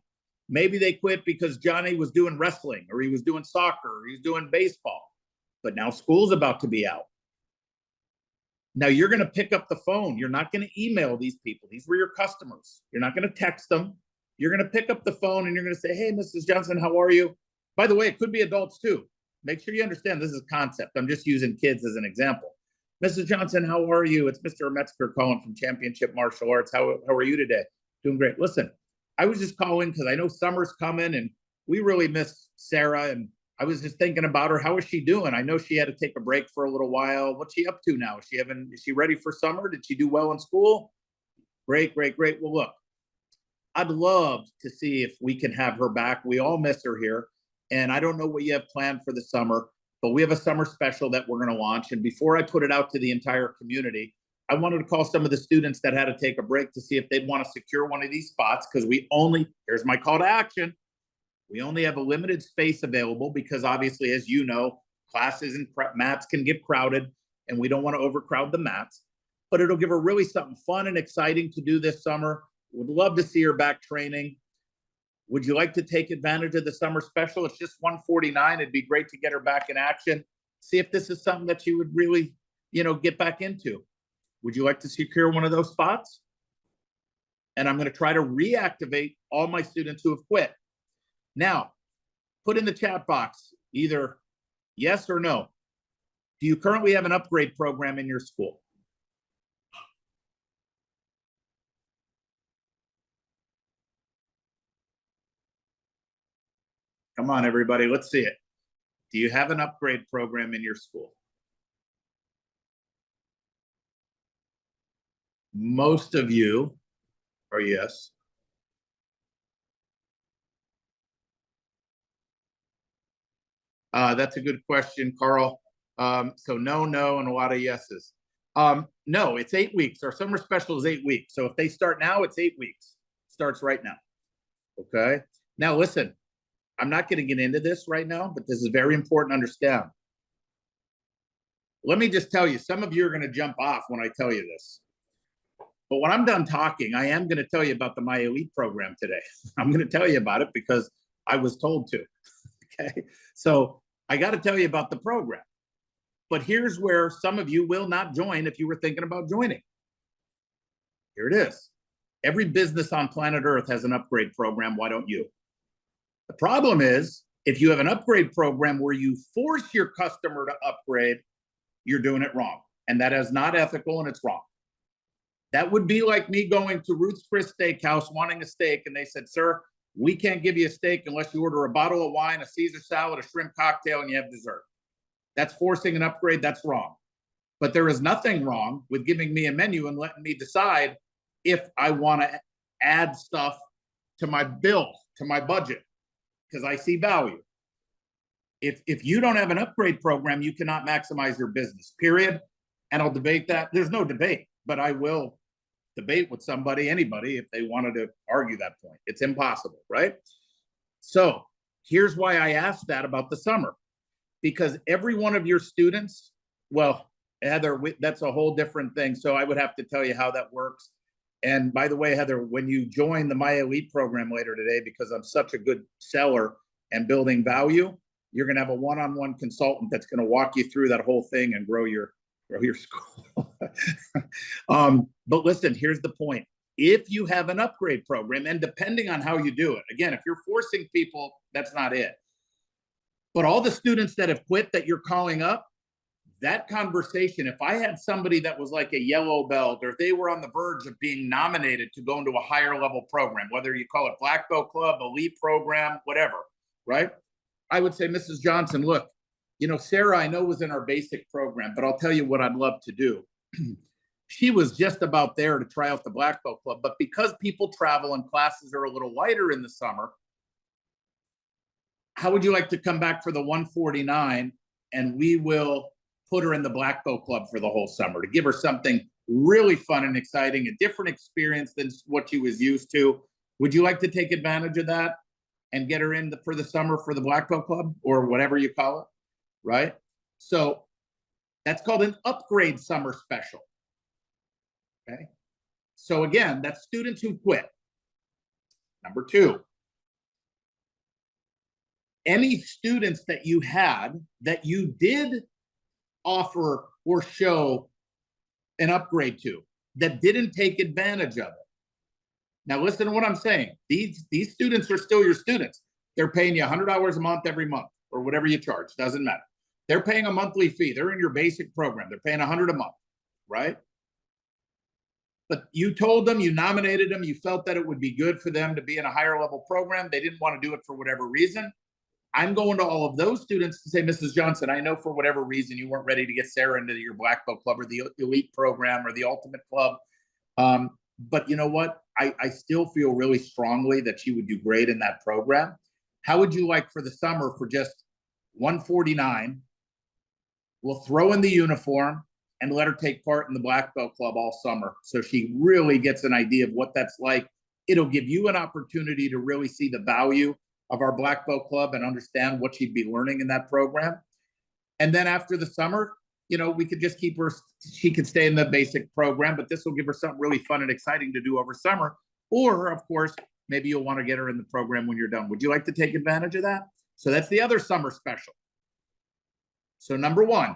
[SPEAKER 2] Maybe they quit because Johnny was doing wrestling, or he was doing soccer, or he was doing baseball. But now school's about to be out. Now you're going to pick up the phone. You're not going to email these people. These were your customers. You're not going to text them. You're going to pick up the phone and you're going to say, hey, Mrs. Johnson, how are you? By the way, it could be adults too. Make sure you understand this is a concept. I'm just using kids as an example. Mrs. Johnson, how are you? It's Mr. Metzger calling from Championship Martial Arts. How are you today? Doing great. Listen, I was just calling because I know summer's coming and we really miss Sarah. And I was just thinking about her. How is she doing? I know she had to take a break for a little while. What's she up to now? Is she ready for summer? Did she do well in school? Great, great, great. Well, look, I'd love to see if we can have her back. We all miss her here. And I don't know what you have planned for the summer, but we have a summer special that we're going to launch. And before I put it out to the entire community, I wanted to call some of the students that had to take a break to see if they'd want to secure one of these spots, because here's my call to action. We only have a limited space available because obviously, as you know, classes and mats can get crowded and we don't want to overcrowd the mats, but it'll give her really something fun and exciting to do this summer. Would love to see her back training. Would you like to take advantage of the summer special? It's just $149. It'd be great to get her back in action. See if this is something that you would really, get back into. Would you like to secure one of those spots? And I'm going to try to reactivate all my students who have quit. Now, put in the chat box either yes or no. Do you currently have an upgrade program in your school? Come on, everybody, let's see it. Do you have an upgrade program in your school? Most of you are yes. That's a good question, Carl. So no, and a lot of yeses. No, it's 8 weeks. Our summer special is 8 weeks. So if they start now, it's 8 weeks. Starts right now. Okay. Now listen, I'm not going to get into this right now, but this is very important to understand. Let me just tell you, some of you are going to jump off when I tell you this. But when I'm done talking, I am going to tell you about the MAIA Elite program today. I'm going to tell you about it because I was told to. Okay. So I got to tell you about the program. But here's where some of you will not join if you were thinking about joining. Here it is. Every business on planet Earth has an upgrade program. Why don't you? The problem is, if you have an upgrade program where you force your customer to upgrade, you're doing it wrong. And that is not ethical and it's wrong. That would be like me going to Ruth's Chris Steakhouse wanting a steak, and they said, sir, we can't give you a steak unless you order a bottle of wine, a Caesar salad, a shrimp cocktail, and you have dessert. That's forcing an upgrade. That's wrong. But there is nothing wrong with giving me a menu and letting me decide if I want to add stuff to my bill, to my budget, because I see value. If you don't have an upgrade program, you cannot maximize your business, period. And I'll debate that. There's no debate, but I will debate with somebody, anybody, if they wanted to argue that point. It's impossible, right? So here's why I asked that about the summer. Because every one of your students, well, Heather, that's a whole different thing. So I would have to tell you how that works. And by the way, Heather, when you join the MAIA Elite program later today, because I'm such a good seller and building value, you're going to have a one-on-one consultant that's going to walk you through that whole thing and grow your school. But listen, here's the point. If you have an upgrade program, and depending on how you do it, again, if you're forcing people, that's not it. But all the students that have quit that you're calling up, that conversation, if I had somebody that was like a yellow belt, or if they were on the verge of being nominated to go into a higher level program, whether you call it Black Belt Club, Elite program, whatever, right? I would say, Mrs. Johnson, look, Sarah, I know was in our basic program, but I'll tell you what I'd love to do. She was just about there to try out the Black Belt Club, but because people travel and classes are a little lighter in the summer, how would you like to come back for the 149 and we will put her in the Black Belt Club for the whole summer to give her something really fun and exciting, a different experience than what she was used to. Would you like to take advantage of that and get her in for the summer for the Black Belt Club or whatever you call it, right? So that's called an upgrade summer special, okay? So again, that's students who quit. Number two, any students that you had that you did offer or show an upgrade to that didn't take advantage of it. Now, listen to what I'm saying. These students are still your students. They're paying you $100 a month every month or whatever you charge. Doesn't matter. They're paying a monthly fee. They're in your basic program. They're paying $100 a month, right? But you told them, you nominated them, you felt that it would be good for them to be in a higher level program. They didn't want to do it for whatever reason. I'm going to all of those students to say, Mrs. Johnson, I know for whatever reason you weren't ready to get Sarah into your black belt club or the elite program or the ultimate club. But you know what? I still feel really strongly that she would do great in that program. How would you like for the summer for just $149? We'll throw in the uniform and let her take part in the black belt club all summer. So she really gets an idea of what that's like. It'll give you an opportunity to really see the value of our black belt club and understand what she'd be learning in that program. And then after the summer, you know, we could just keep her, she could stay in the basic program, but this will give her something really fun and exciting to do over summer. Or of course, maybe you'll want to get her in the program when you're done. Would you like to take advantage of that? So that's the other summer special. So number one,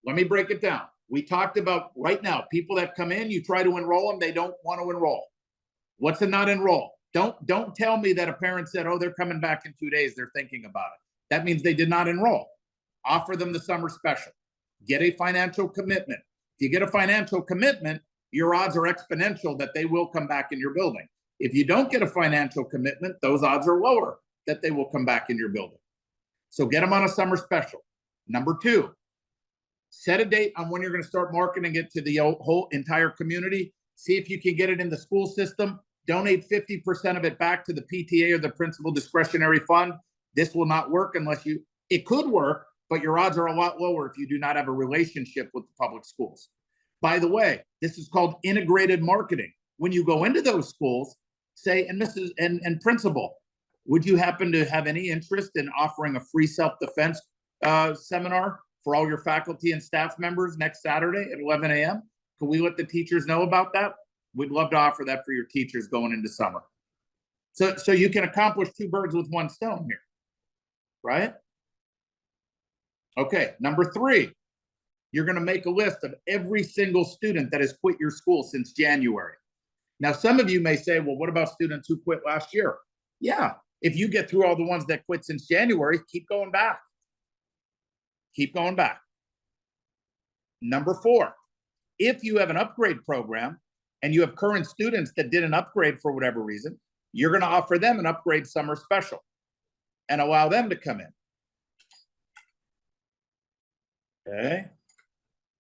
[SPEAKER 2] let me break it down. We talked about right now, people that come in, you try to enroll them, they don't want to enroll. What's a not enroll? Don't tell me that a parent said, oh, they're coming back in 2 days, they're thinking about it. That means they did not enroll. Offer them the summer special. Get a financial commitment. If you get a financial commitment, your odds are exponential that they will come back in your building. If you don't get a financial commitment, those odds are lower that they will come back in your building. So get them on a summer special. Number two, set a date on when you're going to start marketing it to the whole entire community. See if you can get it in the school system. Donate 50% of it back to the PTA or the principal discretionary fund. This will not work unless you, it could work, but your odds are a lot lower if you do not have a relationship with the public schools. By the way, this is called integrated marketing. When you go into those schools, say, and Mrs. and principal, would you happen to have any interest in offering a free self-defense seminar for all your faculty and staff members next Saturday at 11 a.m.? Can we let the teachers know about that? We'd love to offer that for your teachers going into summer. So you can accomplish two birds with one stone here, right? Okay, number three, you're going to make a list of every single student that has quit your school since January. Now, some of you may say, well, what about students who quit last year? Yeah, if you get through all the ones that quit since January, keep going back. Keep going back. Number four, if you have an upgrade program and you have current students that didn't upgrade for whatever reason, you're going to offer them an upgrade summer special and allow them to come in. Okay.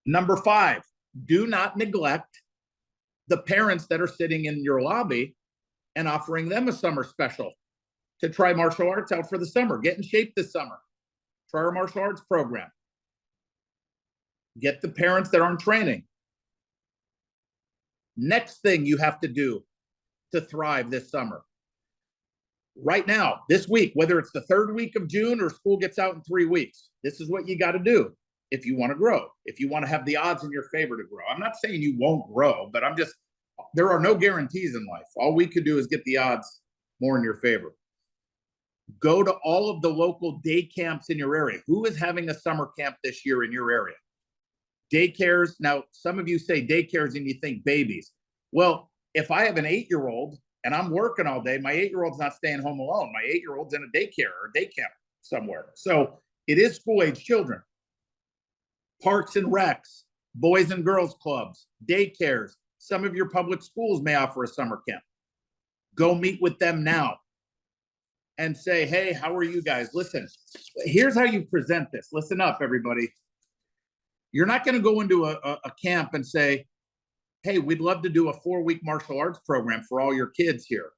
[SPEAKER 2] Number five, do not neglect the parents that are sitting in your lobby and offering them a summer special to try martial arts out for the summer. Get in shape this summer. Try our martial arts program. Get the parents that aren't training. Next thing you have to do to thrive this summer. Right now, this week, whether it's the third week of June or school gets out in 3 weeks, this is what you got to do if you want to grow, if you want to have the odds in your favor to grow. I'm not saying you won't grow, but there are no guarantees in life. All we could do is get the odds more in your favor. Go to all of the local day camps in your area. Who is having a summer camp this year in your area? Daycares. Now, some of you say daycares and you think babies. Well, if I have an 8-year-old and I'm working all day, my 8-year-old's not staying home alone. My 8-year-old's in a daycare or day camp somewhere. So it is school-age children. Parks and recs, boys and girls clubs, daycares. Some of your public schools may offer a summer camp. Go meet with them now and say, hey, how are you guys? Listen, here's how you present this. Listen up, everybody. You're not going to go into a camp and say, hey, we'd love to do a 4-week martial arts program for all your kids here.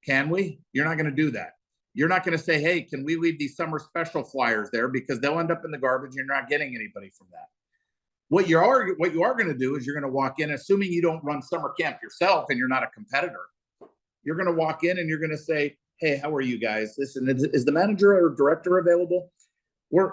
[SPEAKER 2] Can we? You're not going to do that. You're not going to say, hey, can we leave these summer special flyers there, because they'll end up in the garbage and you're not getting anybody from that. What you are going to do is you're going to walk in, assuming you don't run summer camp yourself and you're not a competitor. You're going to walk in and you're going to say, hey, how are you guys? Listen, is the manager or director available?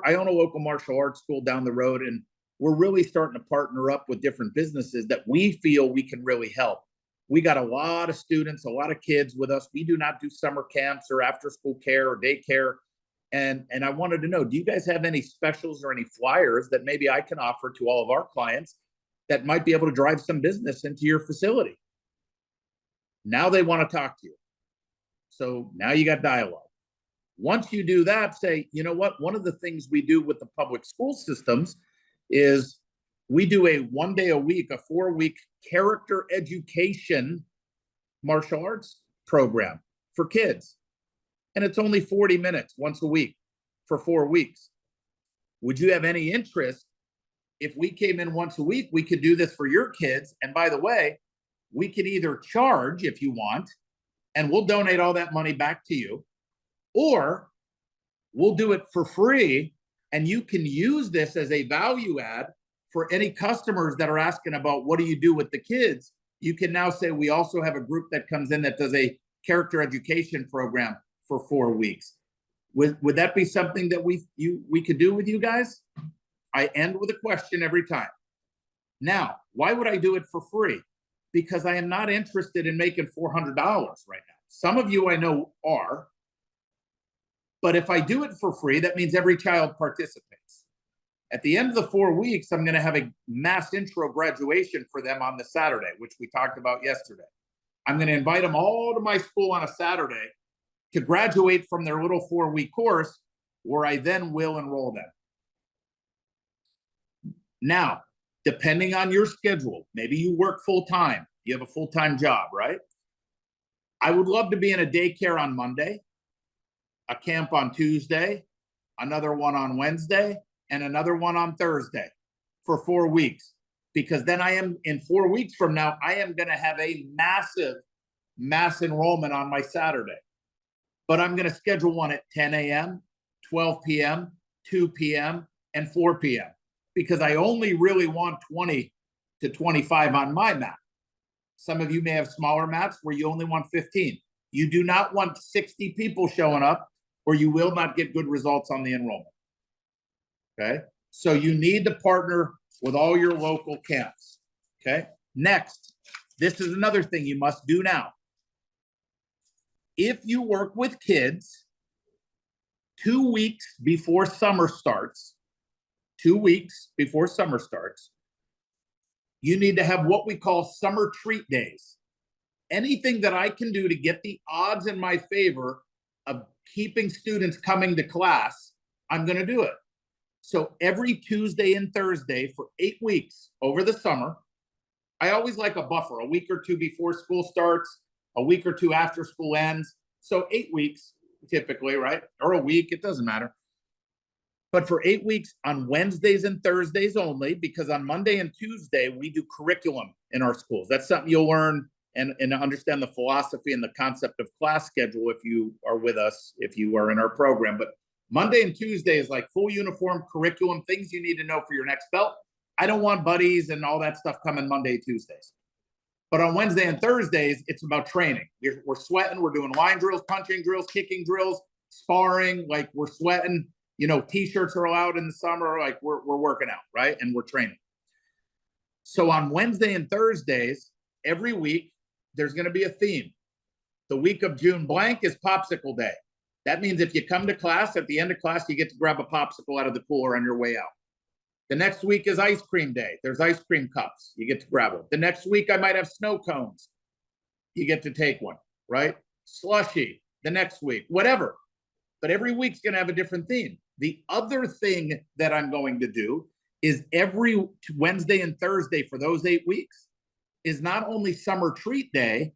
[SPEAKER 2] I own a local martial arts school down the road, and we're really starting to partner up with different businesses that we feel we can really help. We got a lot of students, a lot of kids with us. We do not do summer camps or after school care or daycare. And I wanted to know, do you guys have any specials or any flyers that maybe I can offer to all of our clients that might be able to drive some business into your facility. Now they want to talk to you. So now you got dialogue. Once you do that, say, you know what? One of the things we do with the public school systems is we do a 1 day a week, a 4-week character education martial arts program for kids. And it's only 40 minutes once a week for 4 weeks. Would you have any interest if we came in once a week? We could do this for your kids. And by the way, we could either charge if you want, and we'll donate all that money back to you, or we'll do it for free. And you can use this as a value add for any customers that are asking about what do you do with the kids. You can now say, we also have a group that comes in that does a character education program for 4 weeks. Would that be something that we could do with you guys? I end with a question every time. Now, why would I do it for free? Because I am not interested in making $400 right now. Some of you I know are, but if I do it for free, that means every child participates. At the end of the 4 weeks, I'm going to have a mass intro graduation for them on the Saturday, which we talked about yesterday. I'm going to invite them all to my school on a Saturday to graduate from their little 4-week course, where I then will enroll them. Now, depending on your schedule, maybe you work full-time, you have a full-time job, right? I would love to be in a daycare on Monday, a camp on Tuesday, another one on Wednesday, and another one on Thursday for 4 weeks. Because then I am, in 4 weeks from now, I am going to have a mass enrollment on my Saturday. But I'm going to schedule one at 10 a.m., 12 p.m., 2 p.m., and 4 p.m. because I only really want 20 to 25 on my mat. Some of you may have smaller mats where you only want 15. You do not want 60 people showing up, or you will not get good results on the enrollment. Okay? So you need to partner with all your local camps. Okay? Next, this is another thing you must do now. If you work with kids 2 weeks before summer starts, 2 weeks before summer starts, you need to have what we call summer treat days. Anything that I can do to get the odds in my favor of keeping students coming to class, I'm going to do it. So every Tuesday and Thursday for 8 weeks over the summer, I always like a buffer, a week or two before school starts, a week or two after school ends. So 8 weeks typically, right? Or a week, it doesn't matter. But for 8 weeks on Wednesdays and Thursdays only, because on Monday and Tuesday, we do curriculum in our schools. That's something you'll learn and understand the philosophy and the concept of class schedule if you are with us, if you are in our program. But Monday and Tuesday is like full uniform curriculum, things you need to know for your next belt. I don't want buddies and all that stuff coming Monday, Tuesdays. But on Wednesday and Thursdays, it's about training. We're sweating. We're doing line drills, punching drills, kicking drills, sparring. Like we're sweating. You know, T-shirts are allowed in the summer. Like we're working out, right? And we're training. So on Wednesday and Thursdays, every week, there's going to be a theme. The week of June blank is Popsicle Day. That means if you come to class, at the end of class, you get to grab a popsicle out of the cooler on your way out. The next week is ice cream day. There's ice cream cups. You get to grab them. The next week, I might have snow cones. You get to take one, right? Slushy. The next week, whatever. But every week's going to have a different theme. The other thing that I'm going to do is every Wednesday and Thursday for those 8 weeks is not only summer treat day,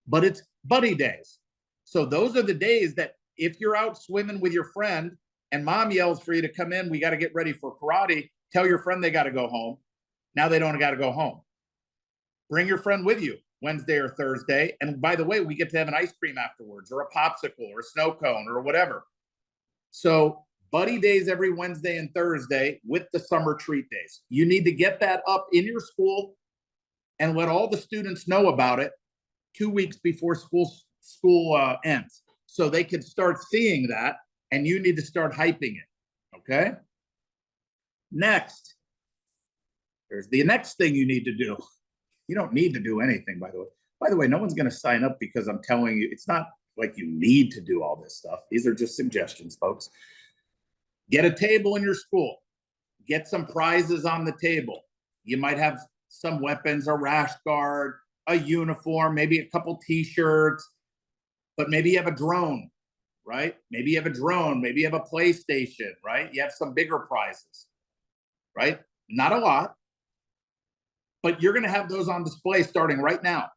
[SPEAKER 2] but it's buddy days. So those are the days that if you're out swimming with your friend and mom yells for you to come in, we got to get ready for karate, tell your friend they got to go home. Now they don't got to go home. Bring your friend with you Wednesday or Thursday. And by the way, we get to have an ice cream afterwards or a popsicle or a snow cone or whatever. So buddy days every Wednesday and Thursday with the summer treat days. You need to get that up in your school and let all the students know about it 2 weeks before school ends. So they can start seeing that, and you need to start hyping it, okay? Next, there's the next thing you need to do. You don't need to do anything, by the way. By the way, no one's going to sign up because I'm telling you, it's not like you need to do all this stuff. These are just suggestions, folks. Get a table in your school. Get some prizes on the table. You might have some weapons, a rash guard, a uniform, maybe a couple t-shirts, but maybe you have a drone, right? Maybe you have a drone, maybe you have a PlayStation, right? You have some bigger prizes, right? Not a lot, but you're going to have those on display starting right now.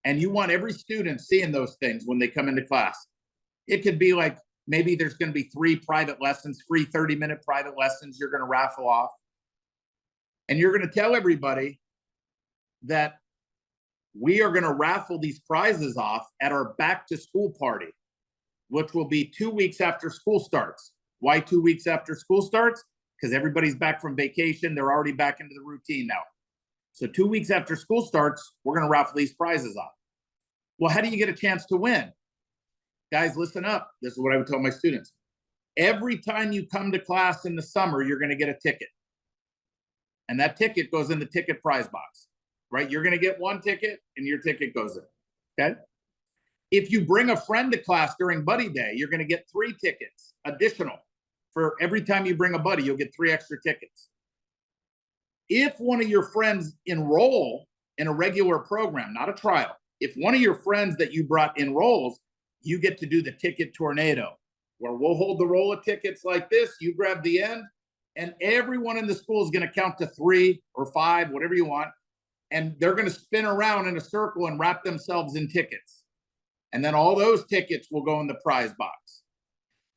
[SPEAKER 2] And you want every student seeing those things when they come into class. It could be like, maybe there's going to be 3 private lessons, free 30-minute private lessons you're going to raffle off. And you're going to tell everybody that we are going to raffle these prizes off at our back to school party, which will be 2 weeks after school starts. Why 2 weeks after school starts? Because everybody's back from vacation. They're already back into the routine now. So 2 weeks after school starts, we're going to raffle these prizes off. Well, how do you get a chance to win? Guys, listen up. This is what I would tell my students. Every time you come to class in the summer, you're going to get a ticket. And that ticket goes in the ticket prize box, right? You're going to get 1 ticket and your ticket goes in, okay? If you bring a friend to class during buddy day, you're going to get 3 tickets additional. For every time you bring a buddy, you'll get 3 extra tickets. If one of your friends enroll in a regular program, not a trial, if one of your friends that you brought enrolls, you get to do the ticket tornado, where we'll hold the roll of tickets like this, you grab the end, and everyone in the school is going to count to 3 or 5, whatever you want, and they're going to spin around in a circle and wrap themselves in tickets. And then all those tickets will go in the prize box.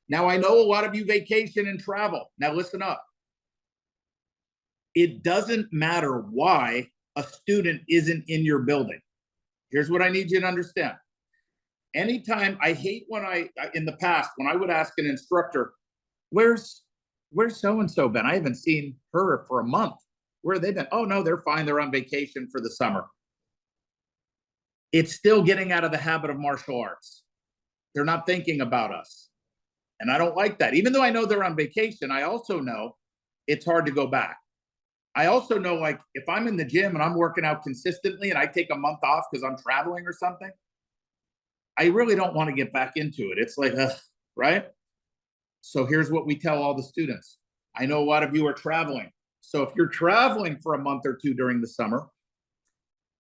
[SPEAKER 2] Now, I know a lot of you vacation and travel. Now, listen up. It doesn't matter why a student isn't in your building. Here's what I need you to understand. Anytime, I hate when in the past, when I would ask an instructor, where's so-and-so been? I haven't seen her for a month. Where have they been? Oh, no, they're fine. They're on vacation for the summer. It's still getting out of the habit of martial arts. They're not thinking about us. And I don't like that. Even though I know they're on vacation, I also know it's hard to go back. I also know, like, if I'm in the gym and I'm working out consistently and I take a month off because I'm traveling or something, I really don't want to get back into it. It's like, right? So here's what we tell all the students. I know a lot of you are traveling. So if you're traveling for a month or 2 during the summer,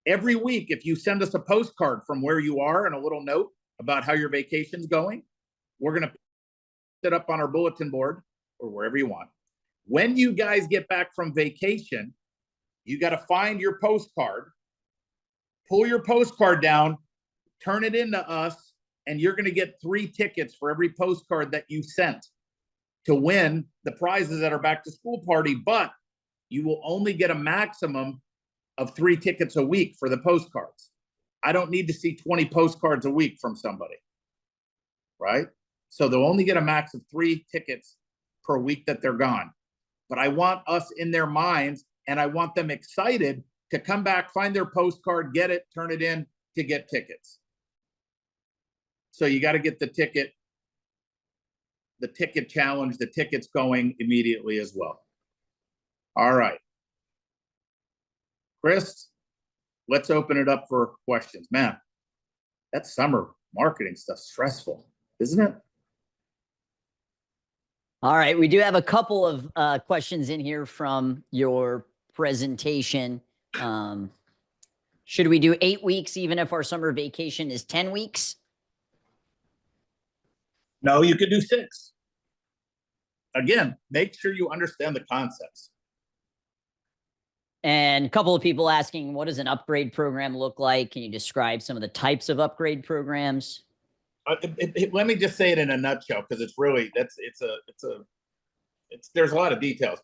[SPEAKER 2] every week, if you send us a postcard from where you are and a little note about how your vacation's going, we're going to put it up on our bulletin board or wherever you want. When you guys get back from vacation, you got to find your postcard, pull your postcard down, turn it into us, and you're going to get 3 tickets for every postcard that you sent to win the prizes at our back to school party. But you will only get a maximum of 3 tickets a week for the postcards. I don't need to see 20 postcards a week from somebody, right? So they'll only get a max of 3 tickets per week that they're gone. But I want us in their minds, and I want them excited to come back, find their postcard, get it, turn it in to get tickets. So you got to get the ticket challenge, the tickets going immediately as well. All right. Chris, let's open it up for questions. Man, that summer marketing stuff's stressful, isn't it?
[SPEAKER 1] All right, we do have a couple of questions in here from your presentation. Should we do 8 weeks even if our summer vacation is 10 weeks?
[SPEAKER 2] No, you could do 6. Again, make sure you understand the concepts.
[SPEAKER 1] And a couple of people asking, what does an upgrade program look like? Can you describe some of the types of upgrade programs?
[SPEAKER 2] Let me just say it in a nutshell, because it's really, there's a lot of details.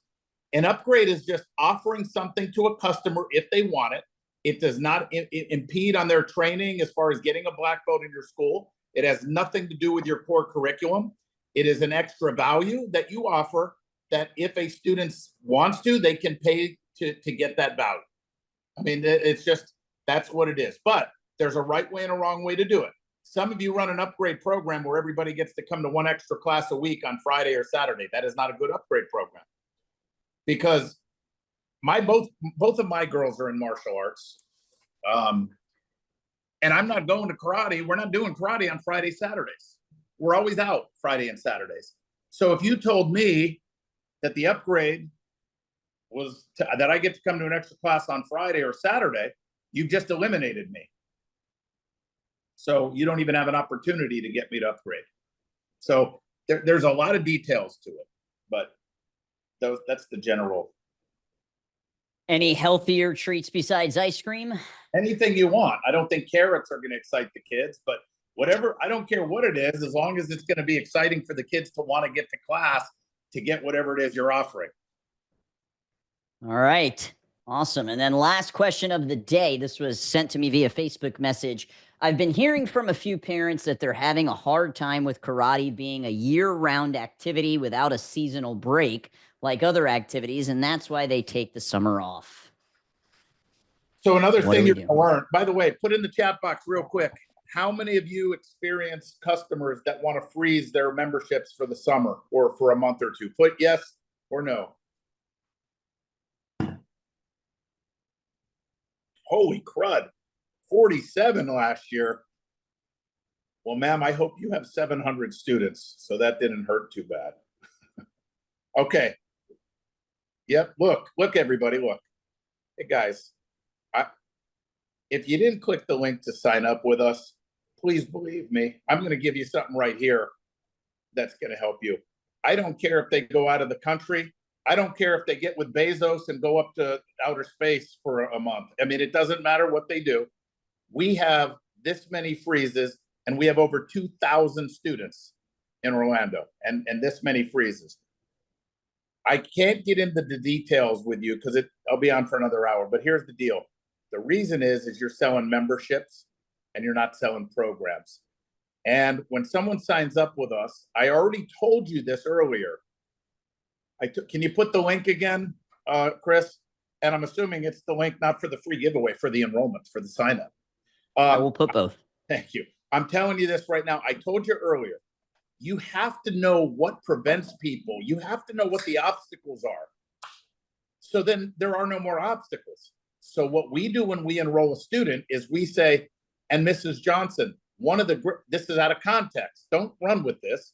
[SPEAKER 2] An upgrade is just offering something to a customer if they want it. It does not impede on their training as far as getting a black belt in your school. It has nothing to do with your core curriculum. It is an extra value that you offer that if a student wants to, they can pay to get that value. I mean, it's just, that's what it is. But there's a right way and a wrong way to do it. Some of you run an upgrade program where everybody gets to come to 1 extra class a week on Friday or Saturday. That is not a good upgrade program, because both of my girls are in martial arts. And I'm not going to karate. We're not doing karate on Friday, Saturdays. We're always out Friday and Saturdays. So if you told me that the upgrade that I get to come to an extra class on Friday or Saturday, you've just eliminated me. So you don't even have an opportunity to get me to upgrade. So there's a lot of details to it, but that's the general.
[SPEAKER 1] Any healthier treats besides ice cream?
[SPEAKER 2] Anything you want. I don't think carrots are going to excite the kids, but whatever, I don't care what it is, as long as it's going to be exciting for the kids to want to get to class to get whatever it is you're offering.
[SPEAKER 1] All right. Awesome. And then last question of the day. This was sent to me via Facebook message. I've been hearing from a few parents that they're having a hard time with karate being a year-round activity without a seasonal break like other activities, and that's why they take the summer off.
[SPEAKER 2] So another thing you're going to learn, by the way, put in the chat box real quick. How many of you experience customers that want to freeze their memberships for the summer or for a month or two? Put yes or no. Holy crud, 47 last year. Well, ma'am, I hope you have 700 students, so that didn't hurt too bad. Okay. Yep, look, everybody, look. Hey, guys, if you didn't click the link to sign up with us, please believe me, I'm going to give you something right here that's going to help you. I don't care if they go out of the country. I don't care if they get with Bezos and go up to outer space for a month. I mean, it doesn't matter what they do. We have this many freezes, and we have over 2,000 students in Orlando, and this many freezes. I can't get into the details with you because I'll be on for another hour, but here's the deal. The reason is you're selling memberships and you're not selling programs. And when someone signs up with us, I already told you this earlier. Can you put the link again, Chris? And I'm assuming it's the link not for the free giveaway, for the enrollment, for the sign up.
[SPEAKER 1] I will put both.
[SPEAKER 2] Thank you. I'm telling you this right now. I told you earlier, you have to know what prevents people. You have to know what the obstacles are. So then there are no more obstacles. So what we do when we enroll a student is we say, and Mrs. Johnson, this is out of context. Don't run with this.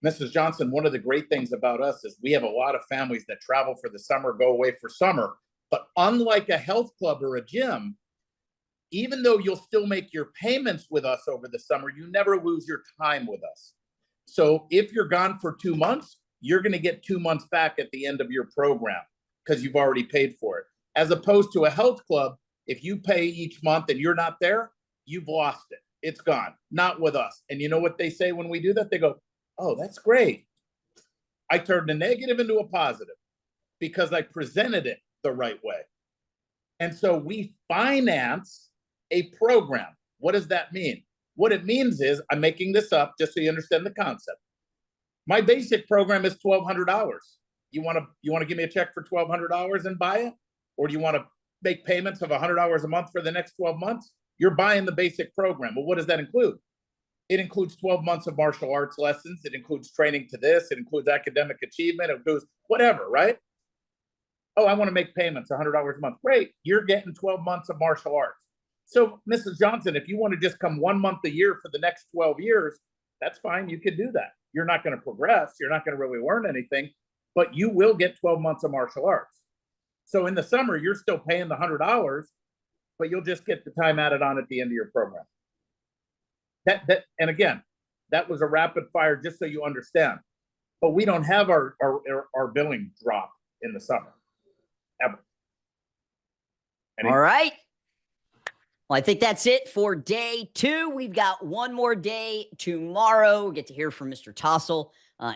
[SPEAKER 2] Mrs. Johnson, one of the great things about us is we have a lot of families that travel for the summer, go away for summer. But unlike a health club or a gym, even though you'll still make your payments with us over the summer, you never lose your time with us. So if you're gone for 2 months, you're going to get 2 months back at the end of your program because you've already paid for it. As opposed to a health club, if you pay each month and you're not there, you've lost it. It's gone. Not with us. And you know what they say when we do that? They go, oh, that's great. I turned a negative into a positive because I presented it the right way. And so we finance a program. What does that mean? What it means is, I'm making this up just so you understand the concept. My basic program is $1,200. You want to give me a check for $1,200 and buy it? Or do you want to make payments of $100 a month for the next 12 months? You're buying the basic program. Well, what does that include? It includes 12 months of martial arts lessons. It includes training to this. It includes academic achievement. It includes whatever, right? Oh, I want to make payments, $100 a month. Great. You're getting 12 months of martial arts. So, Mrs. Johnson, if you want to just come 1 month a year for the next 12 years, that's fine. You could do that. You're not going to progress. You're not going to really learn anything, but you will get 12 months of martial arts. So in the summer, you're still paying the $100, but you'll just get the time added on at the end of your program. And again, that was a rapid fire just so you understand. But we don't have our billing drop in the summer, ever.
[SPEAKER 1] All right. Well, I think that's it for day 2. We've got one more day tomorrow. We'll get to hear from Mr. Tossel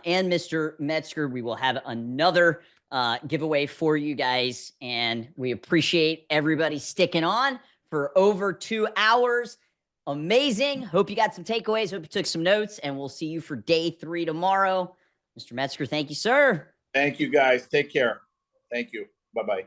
[SPEAKER 1] and Mr. Metzger. We will have another giveaway for you guys, and we appreciate everybody sticking on for over 2 hours. Amazing. Hope you got some takeaways. Hope you took some notes, and we'll see you for day 3 tomorrow. Mr. Metzger, thank you, sir.
[SPEAKER 2] Thank you, guys. Take care. Thank you. Bye-bye.